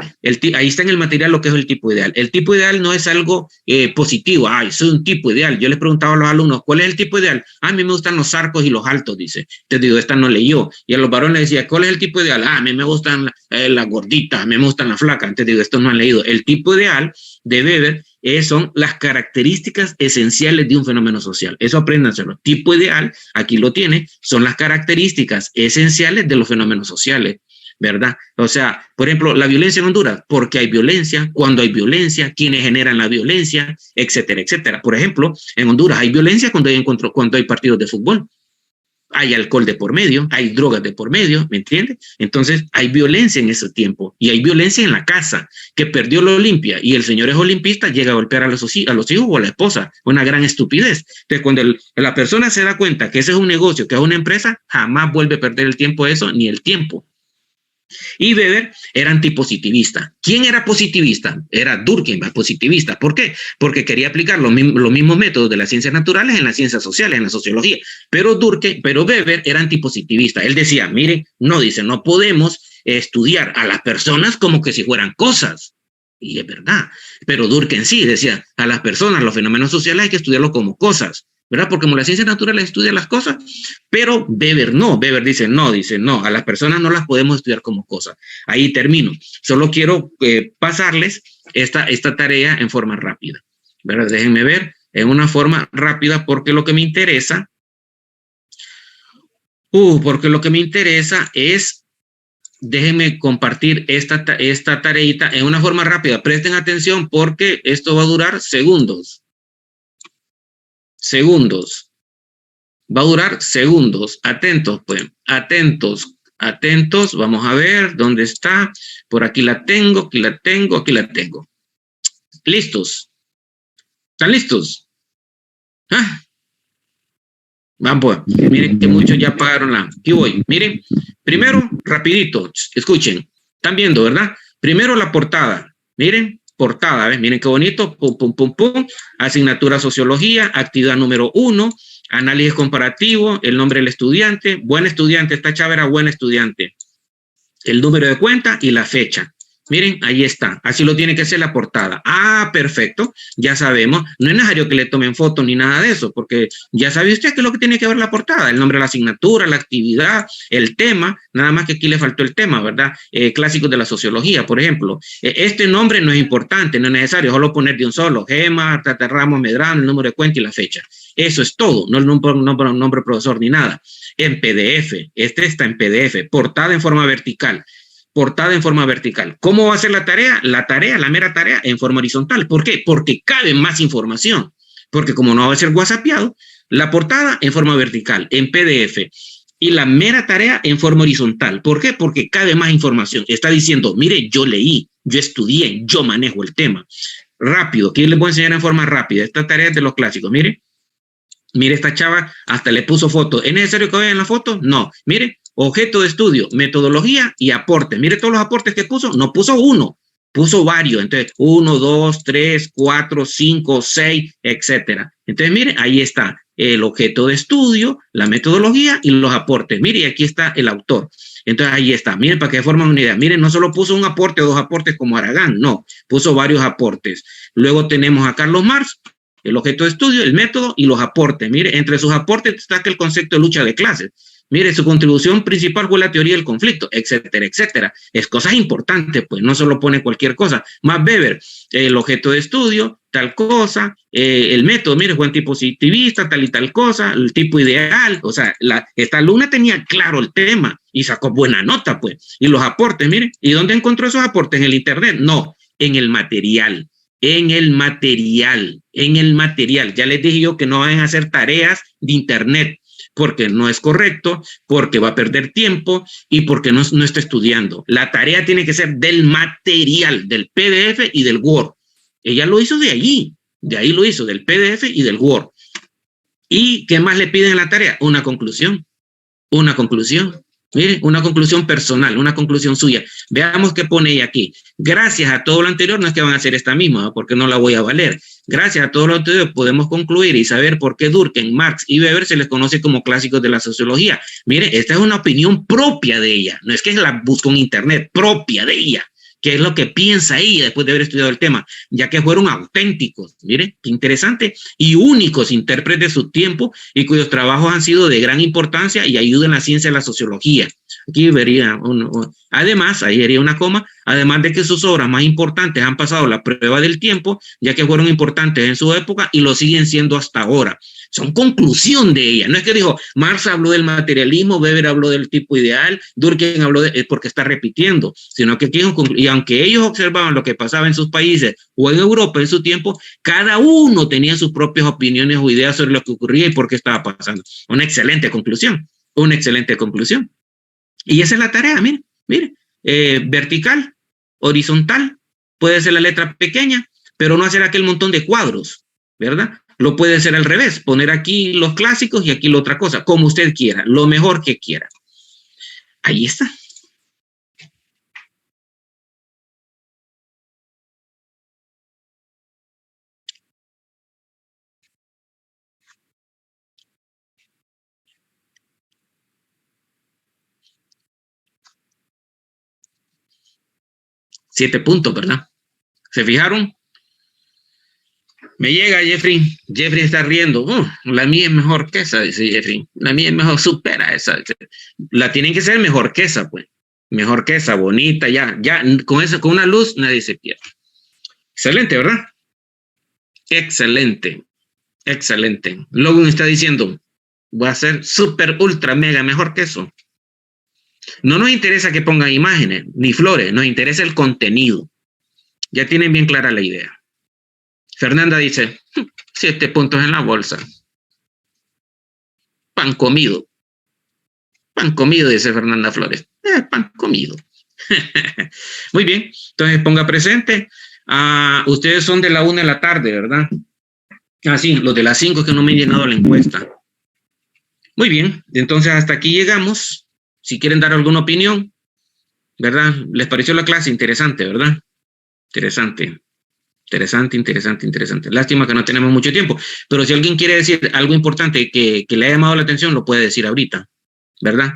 Speaker 1: ahí está en el material lo que es el tipo ideal. El tipo ideal no es algo positivo. Ay, soy un tipo ideal. Yo les preguntaba a los alumnos, ¿cuál es el tipo ideal? A mí me gustan los arcos y los altos, dice. Entonces digo, esta no leyó. Y a los varones les decía, ¿cuál es el tipo ideal? A mí me gustan las gorditas, a mí me gustan las flacas. Entonces digo, estos no han leído. El tipo ideal de Weber son las características esenciales de un fenómeno social. Eso apréndanselo. Tipo ideal, aquí lo tiene, son las características esenciales de los fenómenos sociales, ¿verdad? O sea, por ejemplo, la violencia en Honduras, porque hay violencia, cuando hay violencia, quiénes generan la violencia, etcétera, etcétera. Por ejemplo, en Honduras hay violencia cuando hay partidos de fútbol. Hay alcohol de por medio, hay drogas de por medio, ¿me entiendes? Entonces hay violencia en ese tiempo y hay violencia en la casa, que perdió la Olimpia y el señor es olimpista, llega a golpear a los hijos o a la esposa, una gran estupidez. Entonces cuando la persona se da cuenta que ese es un negocio, que es una empresa, jamás vuelve a perder el tiempo eso, ni el tiempo. Y Weber era antipositivista. ¿Quién era positivista? Era Durkheim, positivista. ¿Por qué? Porque quería aplicar los mismos métodos de las ciencias naturales en las ciencias sociales, en la sociología. Pero Weber era antipositivista. Él decía, mire, no podemos estudiar a las personas como que si fueran cosas. Y es verdad. Pero Durkheim sí decía, a las personas, los fenómenos sociales hay que estudiarlos como cosas, ¿verdad? Porque como las ciencias naturales estudian las cosas, pero Weber no. Weber dice, no, a las personas no las podemos estudiar como cosas. Ahí termino. Solo quiero pasarles esta tarea en forma rápida, ¿verdad? Déjenme ver en una forma rápida porque lo que me interesa es, déjenme compartir esta tareita en una forma rápida. Presten atención porque esto va a durar segundos. Va a durar segundos. Atentos, pues. Atentos. Vamos a ver dónde está. Por aquí la tengo, aquí la tengo. ¿Listos? ¿Están listos? ¿Ah? Vamos, miren que muchos ya pagaron aquí voy. Miren, primero, rapidito, escuchen. Están viendo, ¿verdad? Primero la portada. Miren. Portada, ¿ves? Miren qué bonito, pum. Asignatura sociología, actividad número 1, análisis comparativo, el nombre del estudiante, buen estudiante, esta chava era buena estudiante, el número de cuenta y la fecha. Miren, ahí está, así lo tiene que ser la portada. Ah, perfecto, ya sabemos, no es necesario que le tomen fotos ni nada de eso, porque ya sabe usted qué es lo que tiene que ver la portada, el nombre de la asignatura, la actividad, el tema, nada más que aquí le faltó el tema, ¿verdad? Clásicos de la sociología, por ejemplo. Este nombre no es importante, no es necesario, solo poner de un solo, Gema, Tata Ramos Medrano, el número de cuenta y la fecha. Eso es todo, no el nombre profesor ni nada. En PDF, este está en PDF, portada en forma vertical. ¿Cómo va a ser la tarea? La mera tarea en forma horizontal. ¿Por qué? Porque cabe más información. Porque como no va a ser whatsappeado, la portada en forma vertical, en PDF. Y la mera tarea en forma horizontal. ¿Por qué? Porque cabe más información. Está diciendo, mire, yo leí, yo estudié, yo manejo el tema. Rápido, aquí les voy a enseñar en forma rápida. Esta tarea es de los clásicos, mire. Mire, esta chava hasta le puso foto. ¿Es necesario que vean la foto? No. Mire. Objeto de estudio, metodología y aporte. Mire todos los aportes que puso. No puso uno, puso varios. Entonces, 1, 2, 3, 4, 5, 6, etcétera. Entonces, mire, ahí está. el objeto de estudio, la metodología y los aportes. Mire, aquí está el autor. Entonces ahí está, miren, para que formen una idea. Miren, no solo puso un aporte o dos aportes como Aragán, no, puso varios aportes. Luego tenemos a Carlos Marx, el objeto de estudio, el método y los aportes. Mire, entre sus aportes destaca el concepto de lucha de clases. Mire, su contribución principal fue la teoría del conflicto, etcétera, etcétera. Es cosas importantes, pues, no solo pone cualquier cosa. Max Weber, el objeto de estudio, tal cosa, el método, mire, fue antipositivista, tal y tal cosa, el tipo ideal, o sea, esta alumna tenía claro el tema y sacó buena nota, pues. Y los aportes, mire, ¿y dónde encontró esos aportes? ¿En el internet? No, en el material. En el material. Ya les dije yo que no van a hacer tareas de internet, porque no es correcto, porque va a perder tiempo y porque no está estudiando. La tarea tiene que ser del material, del PDF y del Word. Ella lo hizo de ahí lo hizo, del PDF y del Word. ¿Y qué más le piden en la tarea? Una conclusión. Mire, una conclusión personal, una conclusión suya. Veamos qué pone ella aquí. Gracias a todo lo anterior, no es que van a hacer esta misma, porque no la voy a valer. Gracias a todo lo anterior podemos concluir y saber por qué Durkheim, Marx y Weber se les conoce como clásicos de la sociología. Mire, esta es una opinión propia de ella, no es que la busco en internet, propia de ella, que es lo que piensa ella después de haber estudiado el tema, ya que fueron auténticos, mire, qué interesante, y únicos intérpretes de su tiempo y cuyos trabajos han sido de gran importancia y ayudan en la ciencia de la sociología. Aquí vería, además, ahí vería una coma, además de que sus obras más importantes han pasado la prueba del tiempo, ya que fueron importantes en su época y lo siguen siendo hasta ahora. Son conclusión de ella. No es que dijo, Marx habló del materialismo, Weber habló del tipo ideal, Durkheim habló porque está repitiendo, sino que aquí, y aunque ellos observaban lo que pasaba en sus países o en Europa en su tiempo, cada uno tenía sus propias opiniones o ideas sobre lo que ocurría y por qué estaba pasando. Una excelente conclusión. Y esa es la tarea, mire, vertical, horizontal, puede ser la letra pequeña, pero no hacer aquel montón de cuadros, ¿verdad? Lo puede hacer al revés, poner aquí los clásicos y aquí la otra cosa, como usted quiera, lo mejor que quiera. Ahí está. Siete puntos, ¿verdad? ¿Se fijaron? Me llega Jeffrey. Jeffrey está riendo. La mía es mejor que esa, dice Jeffrey. La mía es mejor, supera esa. La tienen que ser mejor que esa, pues. Mejor que esa, bonita, ya. Con una luz nadie se pierde. Excelente, ¿verdad? Excelente. Logan está diciendo, voy a ser súper, ultra, mega, mejor que eso. No nos interesa que pongan imágenes, ni flores, nos interesa el contenido. Ya tienen bien clara la idea. Fernanda dice, 7 puntos en la bolsa. Pan comido. Pan comido, dice Fernanda Flores. Pan comido. Muy bien, entonces ponga presente. Ustedes son de la 1 de la tarde, ¿verdad? Sí, los de las 5 que no me han llenado la encuesta. Muy bien, entonces hasta aquí llegamos. Si quieren dar alguna opinión, ¿verdad? ¿Les pareció la clase interesante, verdad? Interesante. Lástima que no tenemos mucho tiempo, pero si alguien quiere decir algo importante que le haya llamado la atención, lo puede decir ahorita, ¿verdad?